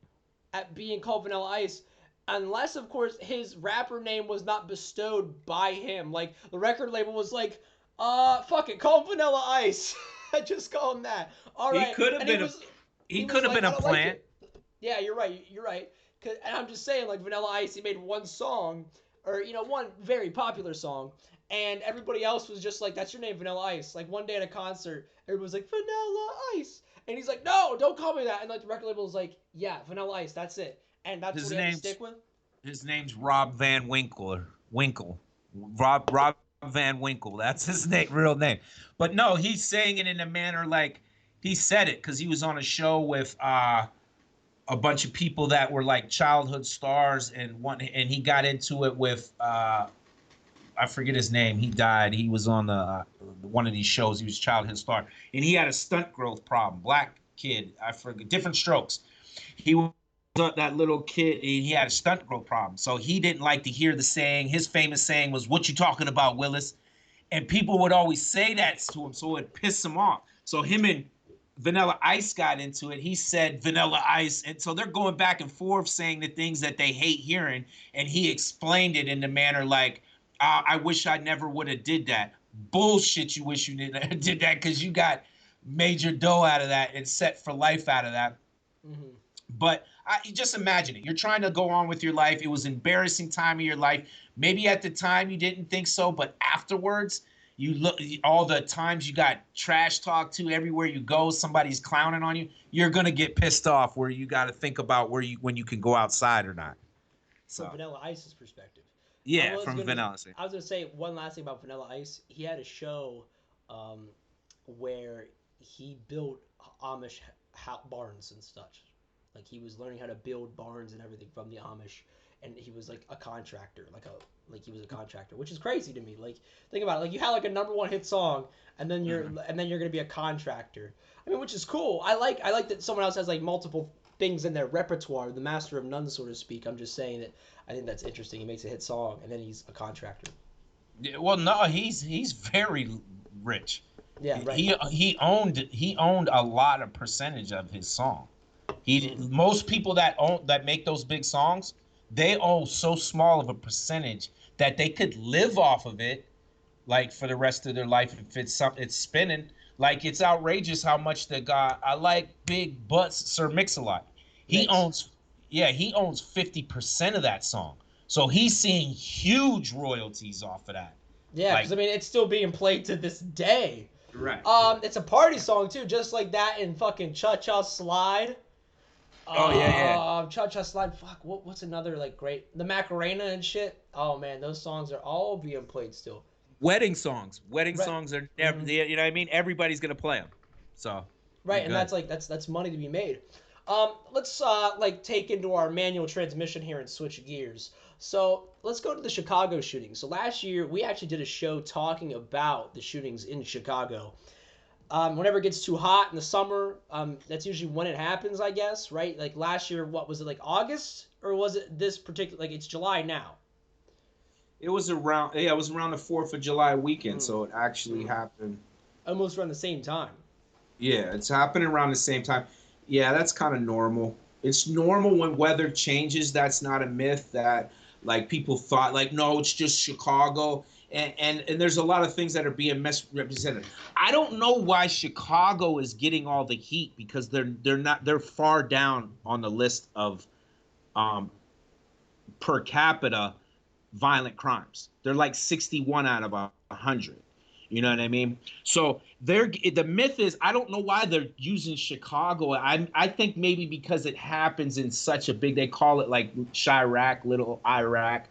at being called Vanilla Ice? Unless, of course, his rapper name was not bestowed by him. Like, the record label was like, fuck it, call him Vanilla Ice. I just call him that. All
He
right.
could have
And he
been a
was,
he
he was
could have
like,
been
I
a
don't like
plant.
it. Yeah, you're right. You're right. And I'm just saying, like, Vanilla Ice, he made one song, or, one very popular song, and everybody else was just like, that's your name, Vanilla Ice. Like, one day at a concert, everybody was like, Vanilla Ice. And he's like, no, don't call me that. And, like, the record label was like, yeah, Vanilla Ice, that's it. And that's
His
what he had to
name's
stick with.
his name's Rob Van Winkler. Winkle. Rob Van Winkle. That's his name, real name. But no, he's saying it in a manner like he said it because he was on a show with a bunch of people that were like childhood stars, and he got into it with I forget his name. He died. He was on the one of these shows. He was a childhood star, and he had a stunt growth problem. Black kid. I forget. Different Strokes. He was that little kid. He had a stunt growth problem, so he didn't like to hear the saying. His famous saying was, "What you talking about, Willis?" And people would always say that to him, so it pissed him off. So him and Vanilla Ice got into it. He said Vanilla Ice, and so they're going back and forth saying the things that they hate hearing, and he explained it in the manner like, I wish I never would have did that. Bullshit, you wish you did that because you got major dough out of that and set for life out of that.
Mm-hmm.
But just imagine it. You're trying to go on with your life. It was an embarrassing time of your life. Maybe at the time you didn't think so, but afterwards, you look all the times you got trash talked to everywhere you go. Somebody's clowning on you. You're gonna get pissed off. Where you got to think about when you can go outside or not.
From
So
Vanilla Ice's perspective. I
yeah,
was
from
gonna
Vanilla.
I was gonna say one last thing about Vanilla Ice. He had a show um, where he built Amish barns and such. Like he was learning how to build barns and everything from the Amish, and he was like a contractor, like he was a contractor, which is crazy to me. Like think about it, like you had like a number one hit song,
Mhm.
and then you're gonna be a contractor. I mean, which is cool. I like that someone else has like multiple things in their repertoire, the master of none, so to speak. I'm just saying that I think that's interesting. He makes a hit song, and then he's a contractor.
Yeah, well, no, he's very rich.
Yeah, right.
He owned a lot of percentage of his song. He
Mm-hmm.
most people that make those big songs, they own so small of a percentage that they could live off of it like for the rest of their life if it's spinning. Like it's outrageous how much the guy I like Big Butts Sir Mix-a-Lot. He
Mix.
owns he owns 50% of that song. So he's seeing huge royalties off of that.
Yeah, because
Like
I mean, it's still being played to this day.
right.
It's a party song too, just like that in fucking Cha Cha Slide.
Oh yeah, yeah.
Cha Cha Slide. Fuck, what's another like great? The Macarena and shit. Oh man, those songs are all being played still.
Wedding songs. Wedding
Right.
songs are never
Mhm.
you know what I mean? Everybody's going to play them. So, you're
Right, and
good.
that's like that's money to be made. Let's like take into our manual transmission here and switch gears. So let's go to the Chicago shooting. So last year we actually did a show talking about the shootings in Chicago. Whenever it gets too hot in the summer, that's usually when it happens, I guess, right? Like last year, what was it, like August, or was it this particular? Like it's July now.
It was around the 4th of July weekend,
Mm,
so it actually
mm.
happened.
Almost around the same time.
Yeah, it's happening around the same time. Yeah, that's kind of normal. It's normal when weather changes. That's not a myth that like people thought like no, it's just Chicago. And there's a lot of things that are being misrepresented. I don't know why Chicago is getting all the heat because they're far down on the list of um, per capita violent crimes. They're like 61 out of 100. You know what I mean? So the myth is I don't know why they're using Chicago. I think maybe because it happens in such a big they call it like Chirac, little Iraq.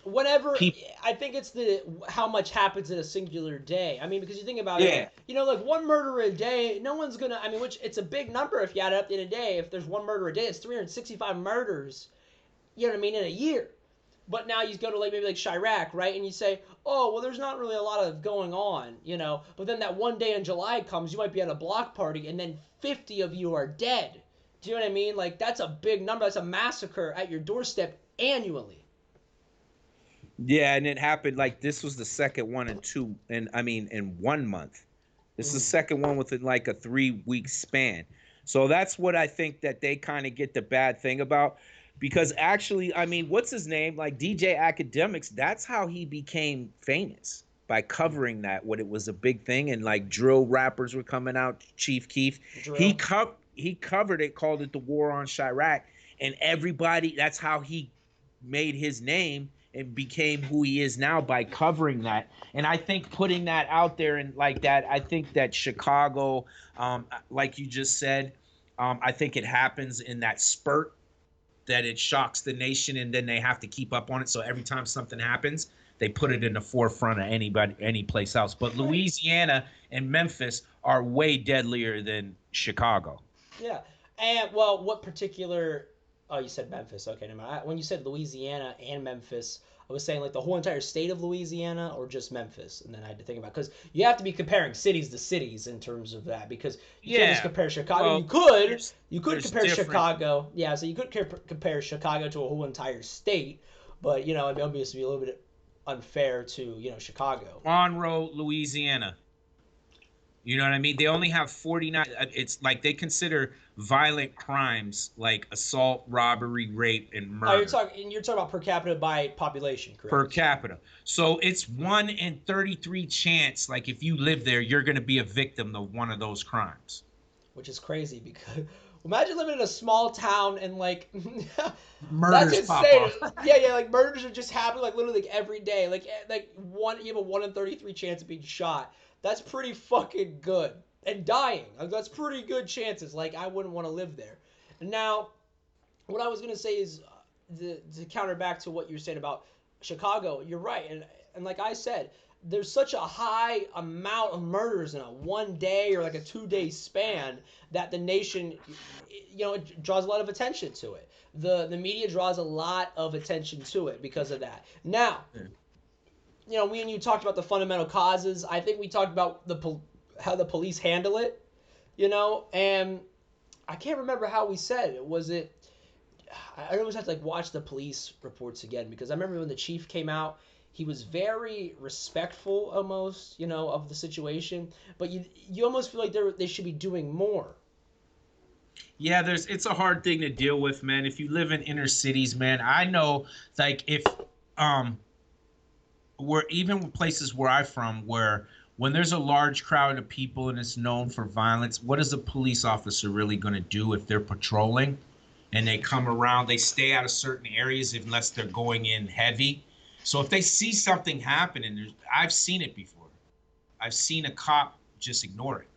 Whatever.
People
I think it's the how much happens in a singular day. I mean, because you think about it,
yeah.
like one murder a day, no one's gonna. I mean, which it's a big number if you add it up in a day. If there's one murder a day, it's 365 murders. You know what I mean in a year. But now you go to like maybe like Chirac, right? And you say, oh, well, there's not really a lot of going on. But then that one day in July comes, you might be at a block party, and then 50 of you are dead. Do you know what I mean? Like that's a big number. That's a massacre at your doorstep annually.
Yeah, and it happened like this was the second one in two and I mean in 1 month. This is the
Mm.
second one within like a 3 week span. So that's what I think that they kind of get the bad thing about. Because actually, I mean, what's his name? Like DJ Academics, that's how he became famous by covering that when it was a big thing and like drill rappers were coming out, Chief Keef.
Drill.
He covered it, called it the War on Chirac, and everybody that's how he made his name and became who he is now by covering that. And I think putting that out there and like that, I think that Chicago, like you just said, I think it happens in that spurt that it shocks the nation and then they have to keep up on it. So every time something happens, they put it in the forefront of any place else. But
Right.
Louisiana and Memphis are way deadlier than Chicago.
Yeah. And well, what particular? Oh, you said Memphis. Okay, never mind. When you said Louisiana and Memphis, I was saying like the whole entire state of Louisiana or just Memphis, and then I had to think about because you have to be comparing cities to cities in terms of that because you can't just
Yeah.
compare Chicago. You
Well,
could
there's
you could
there's
compare
different
Chicago. Yeah, so you could compare Chicago to a whole entire state, but it would obviously be a little bit unfair to Chicago.
Monroe, Louisiana. You know what I mean? They only have 49. It's like they consider violent crimes like assault, robbery, rape, and
Oh, you're
murder
talking about per capita by population,
per
correct?
capita. So it's 1 in 33 chance, like if you live there, you're going to be a victim of one of those crimes.
Which is crazy because imagine living in a small town and like that's
Murders pop
insane.
off.
Yeah, like murders are just happening like literally like every day. Like one you have a 1 in 33 chance of being shot. That's pretty fucking good. And dying. Like, that's pretty good chances. Like I wouldn't want to live there. Now, what I was gonna say is to counter back to what you're saying about Chicago. You're right, and like I said, there's such a high amount of murders in a 1 day or like a 2 day span that the nation, it draws a lot of attention to it. The media draws a lot of attention to it because of that. Now, we and you talked about the fundamental causes. I think we talked about how the police handle it. And I can't remember how we said it. Was it I always have to like watch the police reports again because I remember when the chief came out, he was very respectful almost, of the situation. But you almost feel like they should be doing more.
Yeah, it's a hard thing to deal with, man. If you live in inner cities, man, I know like if um we're even places where I'm from where when there's a large crowd of people and it's known for violence, what is a police officer really going to do if they're patrolling and they come around? They stay out of certain areas unless they're going in heavy. So if they see something happen, and I've seen it before, I've seen a cop just ignore it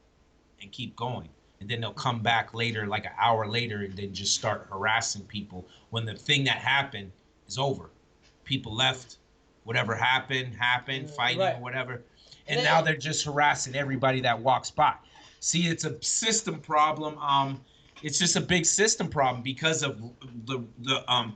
and keep going. And then they'll come back later, like an hour later, and then just start harassing people when the thing that happened is over. People left, whatever happened, fighting
Right.
or whatever.
And
And
then,
now they're just harassing everybody that walks by. See, it's a system problem. It's just a big system problem because of the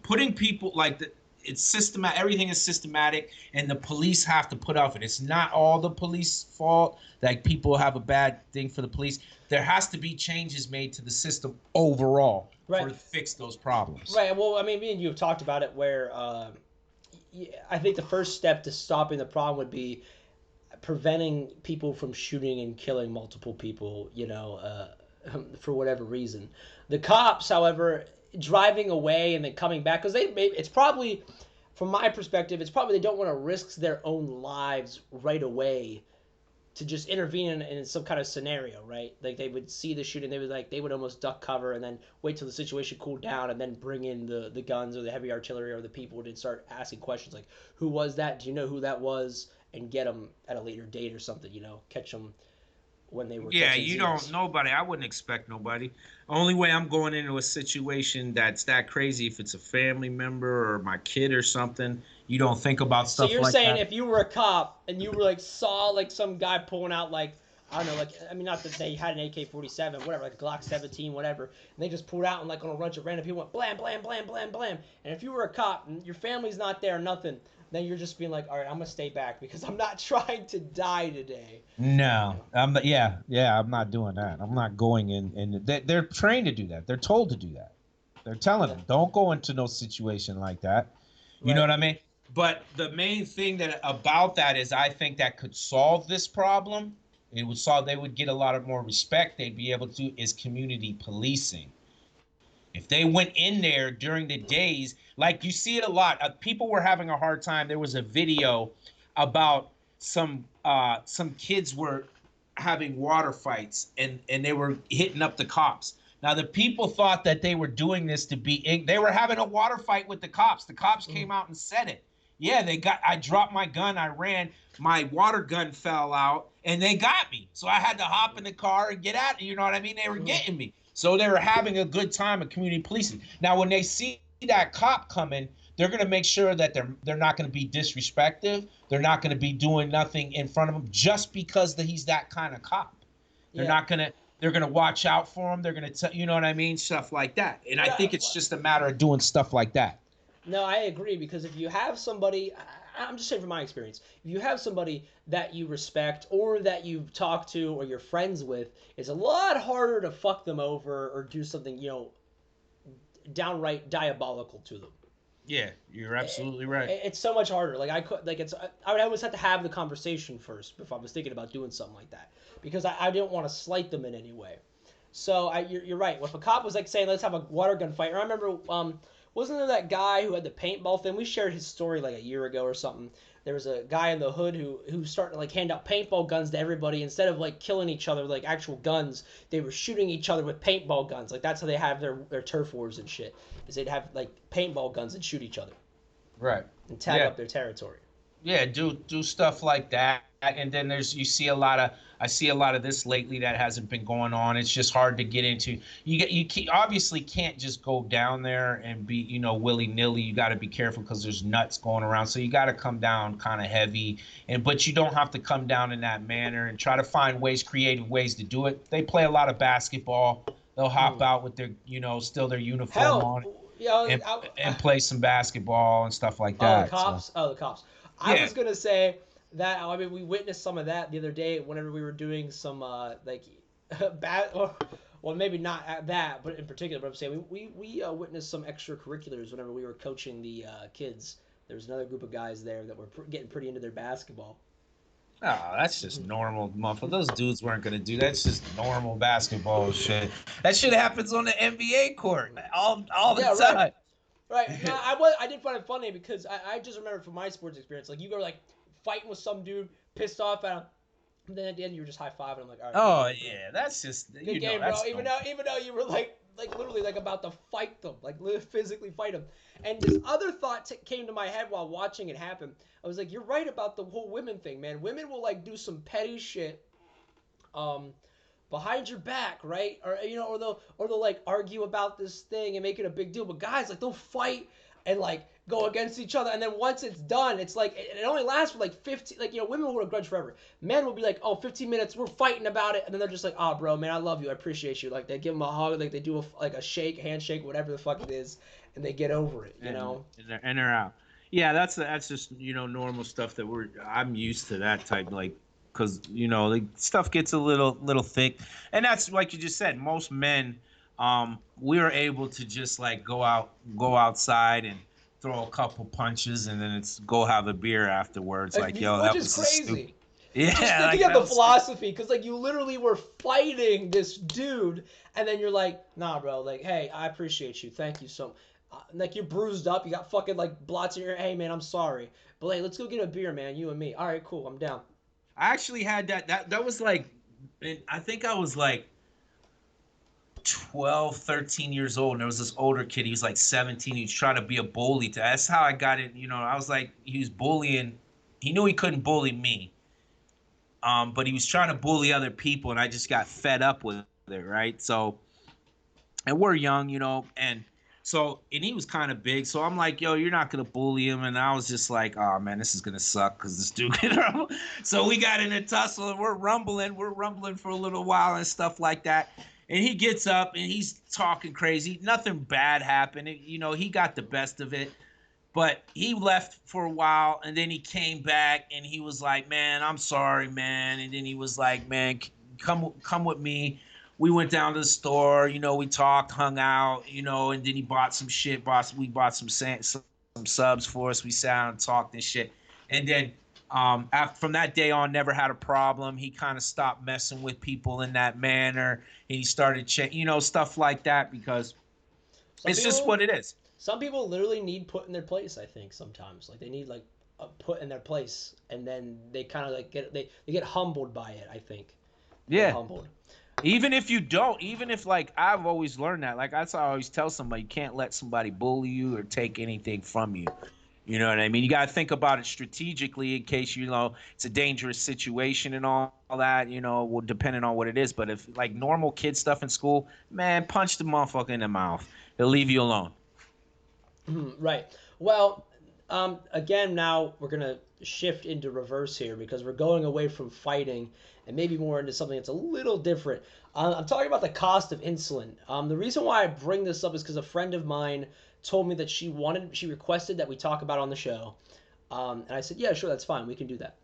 putting people like the it's systematic. Everything is systematic, and the police have to put up with it. It's not all the police fault. Like, people have a bad thing for the police. There has to be changes made to the system overall
right.
for to fix those problems.
Right. Well, I mean, me and you have talked about it where I think the first step to stopping the problem would be preventing people from shooting and killing multiple people, for whatever reason. The cops, however, driving away and then coming back, because it's probably, from my perspective, it's probably they don't want to risk their own lives right away to just intervene in some kind of scenario, right? Like they would see the shooting, they would almost duck cover and then wait till the situation cooled down and then bring in the guns or the heavy artillery or the people and start asking questions like, who was that? Do you know who that was? And get them at a later date or something, catch them when they were
Yeah,
catching
you
Zetas.
don't nobody. I wouldn't expect nobody. Only way I'm going into a situation that's that crazy if it's a family member or my kid or something. You don't think about
So
stuff
you're
like
saying
that.
if you were a cop and you were like saw like some guy pulling out like I don't know, like I mean not that they had an AK-47, whatever, like a Glock 17, whatever, and they just pulled out and like on a bunch of random people went blam blam blam blam blam. And if you were a cop and your family's not there, nothing, then you're just being like, all right, I'm gonna stay back because I'm not trying to die today.
No, I'm not. Yeah, yeah, I'm not doing that. I'm not going in. And they're trained to do that. They're told to do that. They're telling
Yeah.
them, don't go into no situation like that. You know
Right.
what I mean? But the main thing that about that is, I think that could solve this problem. It would solve. They would get a lot of more respect. They'd be able to is community policing. If they went in there during the days, like you see it a lot, people were having a hard time. There was a video about some kids were having water fights and they were hitting up the cops. Now the people thought that they were doing this to be they were having a water fight with the cops. The cops
Mm.
came out and said it. Yeah, I dropped my gun, I ran, my water gun fell out, and they got me. So I had to hop in the car and get out. You know what I mean? They were
Mm.
getting me. So they were having a good time at community policing. Now, when they see that cop coming, they're going to make sure that they're not going to be disrespectful. They're not going to be doing nothing in front of him just because he's that kind of cop. They're
Yeah.
not going to. They're going to watch out for him. They're going to tell you know what I mean, stuff like that. And I
Right.
think it's just a matter of doing stuff like that.
No, I agree because if you have somebody, I'm just saying from my experience, if you have somebody that you respect or that you've talked to or you're friends with, it's a lot harder to fuck them over or do something, downright diabolical to them.
Yeah, you're absolutely right.
It's so much harder. Like I would always have to have the conversation first if I was thinking about doing something like that because I didn't want to slight them in any way. So you're right. If a cop was like saying, "Let's have a water gun fight," or I remember, wasn't there that guy who had the paintball thing? We shared his story like a year ago or something. There was a guy in the hood who started to like hand out paintball guns to everybody instead of like killing each other with like actual guns. They were shooting each other with paintball guns. Like that's how they have their turf wars and shit. Is they'd have like paintball guns and shoot each other
Right.
and tag
Yeah.
up their territory.
Yeah, do stuff like that. And then you see a lot of I see a lot of this lately that hasn't been going on. It's just hard to get into. Obviously can't just go down there and be, willy-nilly. You got to be careful because there's nuts going around. So you got to come down kind of heavy, but you don't have to come down in that manner, and try to find creative ways to do it. They play a lot of basketball. They'll hop out with their, still their uniform
Hell,
on,
yeah,
and play some basketball and stuff like
oh, the
that. So
cops. Oh, the cops. I
yeah.
was gonna say that. I mean, we witnessed some of that the other day whenever we were doing some like bad. Well, maybe not at that, but in particular, but I'm saying we witnessed some extracurriculars whenever we were coaching the kids. There was another group of guys there that were getting pretty into their basketball.
Oh, that's just normal, motherfucker. Those dudes weren't gonna do that. It's just normal basketball shit. That shit happens on the NBA court all the
Yeah, right.
time.
Right. No, I did find it funny because I just remember from my sports experience, like you go like fighting with some dude, pissed off at him, And then at the end, you were just high fiving. I'm like, all right, good
Oh
game, bro.
yeah, that's just
Good game, bro.
that's no.
Even though you were like literally like about to fight them, like physically fight them. And this other thought came to my head while watching it happen. I was like, you're right about the whole women thing, man. Women will like do some petty shit, um, behind your back, right? Or or they'll like argue about this thing and make it a big deal. But guys, like they'll fight and like go against each other, and then once it's done, it's like it only lasts for like 15. Like women will hold a grudge forever. Men will be like, oh, 15 minutes, we're fighting about it, and then they're just like, oh, bro, man, I love you, I appreciate you. Like they give them a hug, like they do like a shake, handshake, whatever the fuck it is, and they get over it, you
and
know.
they're out. Yeah, that's just normal stuff that I'm used to that type like because the stuff gets a little thick, and that's like you just said. Most men, we're able to just like go outside and throw a couple punches, and then it's go have a beer afterwards. Like yo,
Which
that
is
was just
crazy.
stupid.
Just
Yeah,
thinking
like
of
that
the
was stupid.
philosophy, because like you literally were fighting this dude, and then you're like, nah, bro, like, hey, I appreciate you, thank you so much. Like you're bruised up, you got fucking like blots in your. Hey, man, I'm sorry, but like, let's go get a beer, man, you and me. All right, cool, I'm down.
I actually had that was like, I think I was like 12, 13 years old, and there was this older kid. He was like 17. He was trying to be a bully. That's how I got it. I was like, he was bullying. He knew he couldn't bully me, but he was trying to bully other people, and I just got fed up with it, right? So, and we're young, and so, and he was kind of big. So I'm like, yo, you're not gonna bully him. And I was just like, oh man, this is gonna suck because this dude can rumble. So we got in a tussle, and we're rumbling for a little while and stuff like that. And he gets up and he's talking crazy. Nothing bad happened. He got the best of it. But he left for a while, and then he came back, and he was like, "Man, I'm sorry, man." And then he was like, "Man, come with me." We went down to the store. We talked, hung out. And then he bought some shit. We bought some subs for us. We sat down and talked and shit. And then from that day on, never had a problem. He kind of stopped messing with people in that manner. And he started stuff like that because
Some
it's just
people,
what it is.
some people literally need put in their place. I think sometimes, like they need like a put in their place, and then they kind of like they get humbled by it. I think they get
Yeah.
humbled.
Even if you don't, even if like I've always learned that, like that's how I always tell somebody, you can't let somebody bully you or take anything from you. You know what I mean? You got to think about it strategically in case it's a dangerous situation and all that. Well, depending on what it is. But if like normal kid stuff in school, man, punch the motherfucker in the mouth. He'll leave you alone.
Right. Well, again, now we're gonna shift into reverse here because we're going away from fighting and maybe more into something that's a little different. I'm talking about the cost of insulin. The reason why I bring this up is because a friend of mine told me that she requested that we talk about it on the show, and I said, yeah, sure, that's fine, we can do that.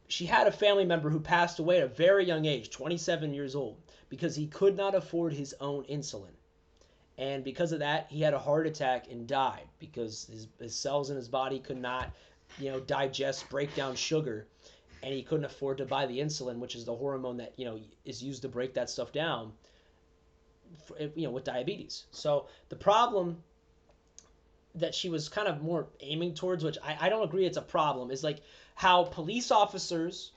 She had a family member who passed away at a very young age, 27 years old, because he could not afford his own insulin. And because of that, he had a heart attack and died because his cells in his body could not, digest, break down sugar, and he couldn't afford to buy the insulin, which is the hormone that is used to break that stuff down, with diabetes. So the problem that she was kind of more aiming towards, which I don't agree it's a problem, is like how police officers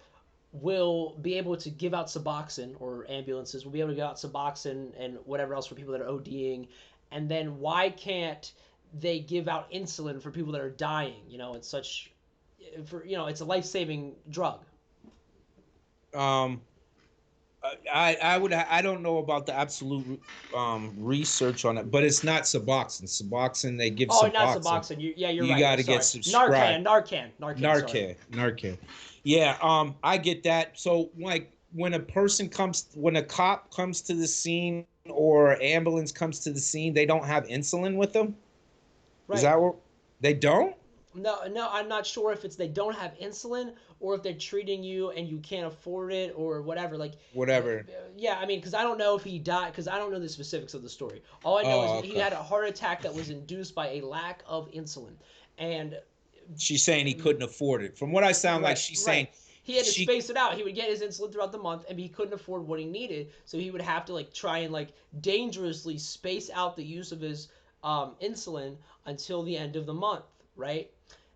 will be able to give out Suboxone, or ambulances will be able to give out Suboxone and whatever else for people that are ODing, and then why can't they give out insulin for people that are dying? It's such it's a life saving drug.
Um, I don't know about the absolute research on it, but it's not Suboxone. Suboxone, they give
Oh, not
Suboxone.
Suboxone. Yeah, you're
You
right.
got
Yeah,
to get
sorry.
subscribed.
Narcan. Sorry.
Narcan. Yeah, I get that. So like when a cop comes to the scene or ambulance comes to the scene, they don't have insulin with them. Is
Right.
that what they don't?
No, no, I'm not sure if it's they don't have insulin or if they're treating you and you can't afford it or whatever. Like,
Whatever.
yeah, I mean, because I don't know if he died, because I don't know the specifics of the story. All I know is
Oh,
he
okay.
had a heart attack that was induced by a lack of insulin, and
She's saying he couldn't afford it. From what I sound like,
right,
she's saying
right. He had to
she
space it out. He would get his insulin throughout the month, and he couldn't afford what he needed, so he would have to like try and like dangerously space out the use of his insulin until the end of the month, right?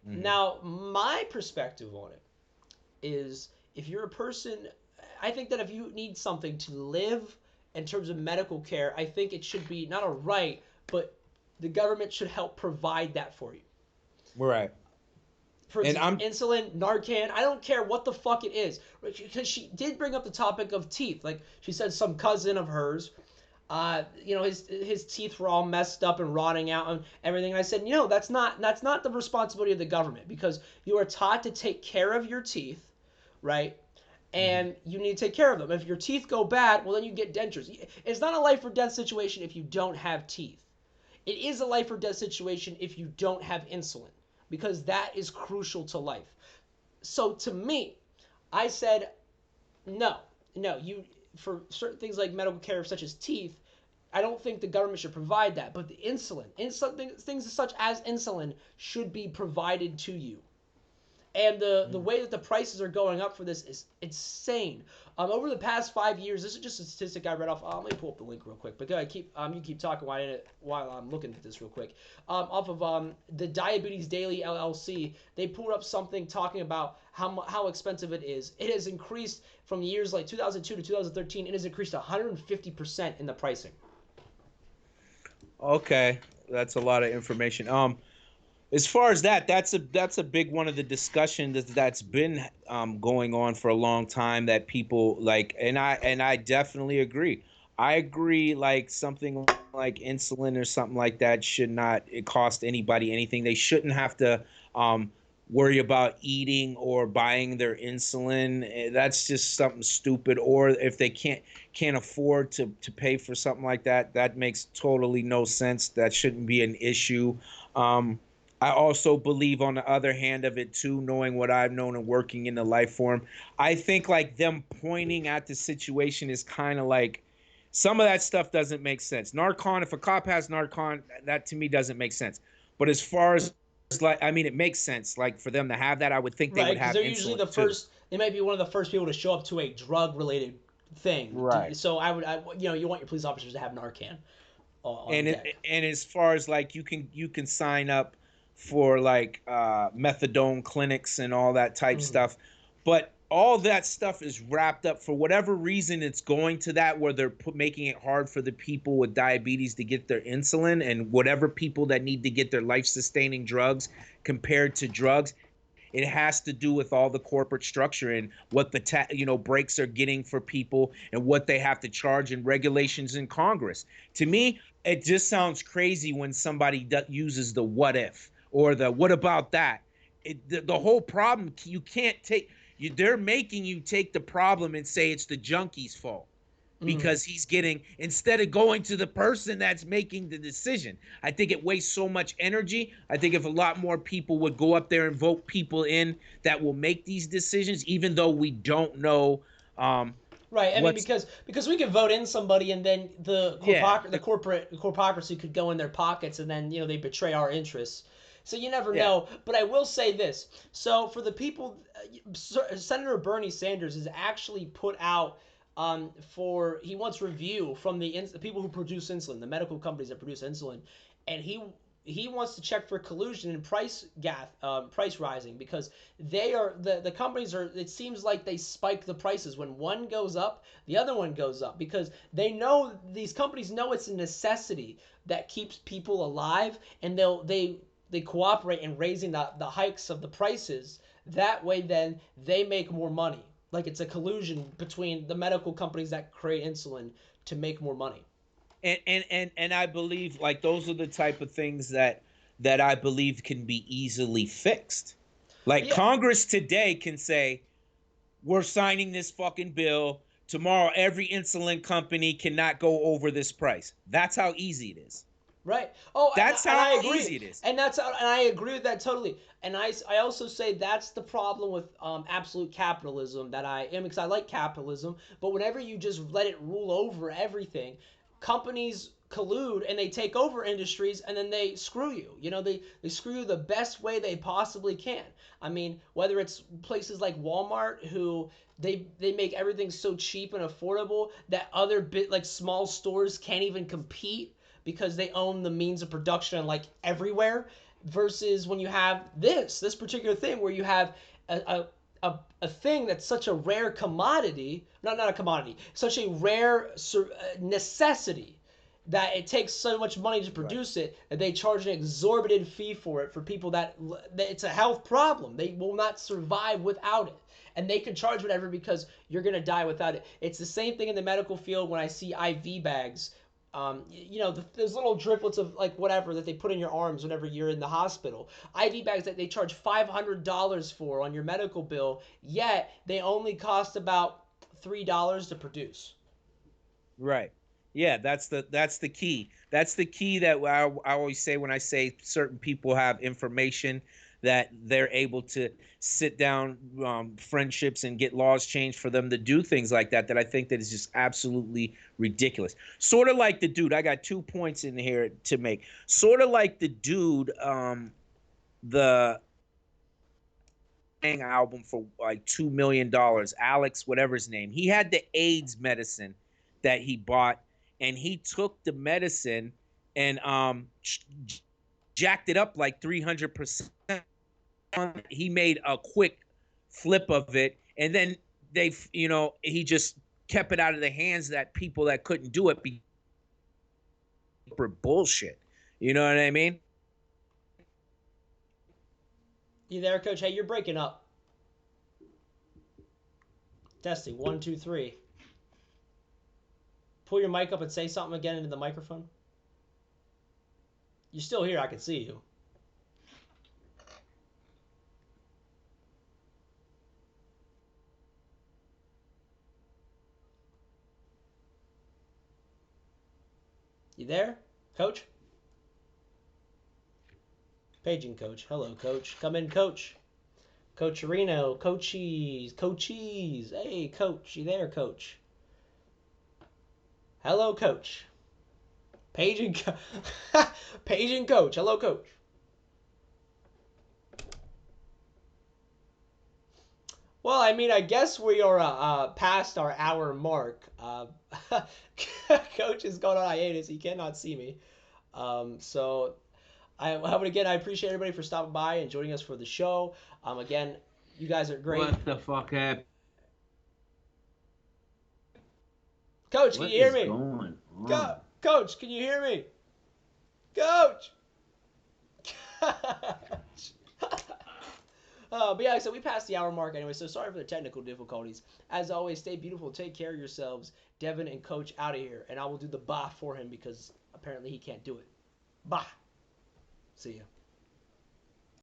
Mhm.
Now, my perspective on it is if you're a person, I think that if you need something to live in terms of medical care, I think it should be not a right, but the government should help provide that for you.
Right.
For
And
instance,
I'm
insulin, Narcan, I don't care what the fuck it is. Because she did bring up the topic of teeth. Like she said, some cousin of hers, his teeth were all messed up and rotting out and everything. And I said, that's not the responsibility of the government because you are taught to take care of your teeth, right?
Mhm.
And you need to take care of them. If your teeth go bad, well, then you get dentures. It's not a life or death situation if you don't have teeth. It is a life or death situation if you don't have insulin because that is crucial to life. So to me, I said no, no. You for certain things like medical care such as teeth, I don't think the government should provide that. But the things such as insulin should be provided to you. And the way that the prices are going up for this is insane. Over the past 5 years, this is just a statistic I read off. Let me pull up the link real quick. But go ahead, you keep talking while I'm looking at this real quick. Off of the Diabetes Daily LLC, they pulled up something talking about how expensive it is. It has increased from years like 2002 to 2013. It has increased 150% in the pricing.
okay. That's a lot of information. As far as that's a big one of the discussion that's been going on for a long time that people like, and I definitely agree. I agree, like something like insulin or something like that should not it cost anybody anything. They shouldn't have to um, worry about eating or buying their insulin. That's just something stupid. Or if they can't afford to pay for something like that, that makes totally no sense. That shouldn't be an issue. Um, I also believe on the other hand of it too, knowing what I've known and working in the life form, I think like them pointing at the situation is kind of like some of that stuff doesn't make sense. Narcon, if a cop has Narcon, that to me doesn't make sense. But as far as like, I mean, it makes sense. Like for them to have that, I would think they
Right,
would
because
have
they're usually
insulin
the
too.
first. They might be one of the first people to show up to a drug-related thing.
Right.
So you want your police officers to have Narcan on
and
deck.
and as far as like you can sign up for like methadone clinics and all that type
Hmm.
stuff, but all that stuff is wrapped up for whatever reason it's going to that where they're making it hard for the people with diabetes to get their insulin and whatever people that need to get their life sustaining drugs compared to drugs. It has to do with all the corporate structure and what the breaks are getting for people and what they have to charge and regulations in Congress. To me, it just sounds crazy when somebody uses the what if or the what about that. The whole problem you can't take you. They're making you take the problem and say it's the junkie's fault
Hmm.
because he's getting instead of going to the person that's making the decision. I think it wastes so much energy. I think if a lot more people would go up there and vote people in that will make these decisions, even though we don't know um,
Right. I mean,
what's
because we could vote in somebody, and then
yeah
the corpocracy could go in their pockets, and then they betray our interests. So you never
yeah
know. But I will say this. So for the people, Senator Bernie Sanders has actually put out for he wants review from the people who produce insulin, the medical companies that produce insulin, and he wants to check for collusion and price rising because the companies are, it seems like they spike the prices when one goes up, the other one goes up because these companies know it's a necessity that keeps people alive, and they cooperate in raising the hikes of the prices. That way then they make more money. Like it's a collusion between the medical companies that create insulin to make more money.
and I believe like those are the type of things that I believe can be easily fixed. Like
Yeah.
Congress today can say we're signing this fucking bill. Tomorrow, every insulin company cannot go over this price. That's how easy it is.
Right. Oh,
That's
and
how
I agree,
easy it is.
and I agree with that totally. And I also say that's the problem with absolute capitalism that I am, because I like capitalism, but whenever you just let it rule over everything, companies collude and they take over industries and then they screw you. They screw you the best way they possibly can. I mean, whether it's places like Walmart who they make everything so cheap and affordable that other like small stores can't even compete because they own the means of production like everywhere, versus when you have this particular thing where you have a a thing that's such a rare commodity, not a commodity, such a rare necessity that it takes so much money to
Right.
produce it that they charge an exorbitant fee for it for people that it's a health problem. They will not survive without it. And they can charge whatever because you're going to die without it. It's the same thing in the medical field when I see IV bags. Those little driplets of like whatever that they put in your arms whenever you're in the hospital. IV bags that they charge $500 for on your medical bill, yet they only cost about $3 to produce.
Right. Yeah, that's the key. That's the key that I always say when I say certain people have information that they're able to sit down friendships and get laws changed for them to do things like that. That I think that is just absolutely ridiculous. Sort of like the dude. I got 2 points in here to make. Sort of like the dude. The album for like $2 million. Alex, whatever his name, he had the AIDS medicine that he bought, and he took the medicine and jacked it up like 300%. He made a quick flip of it, and then he just kept it out of the hands of that people that couldn't do it for bullshit. You know what I mean?
You there, Coach? Hey, you're breaking up. Testing 1 2 3. Pull your mic up and say something again into the microphone. You're still here. I can see you. You there, Coach? Paging Coach. Hello, Coach. Come in, Coach. Coach Reno. Coachies. Coachies. Hey, Coach. You there, Coach? Hello, Coach. Paging. Paging Coach. Hello, Coach. Well, I mean, I guess we are past our hour mark. Coach is going on hiatus. He cannot see me. So, again, I appreciate everybody for stopping by and joining us for the show. Again, you guys are great.
What the fuck happened?
Coach, can
What
you hear
is
me?
going on?
Coach, can you hear me? Coach! But yeah, so we passed the hour mark anyway, so sorry for the technical difficulties. As always, stay beautiful, take care of yourselves. Devin and Coach out of here, and I will do the bah for him because apparently he can't do it. Bah! See ya.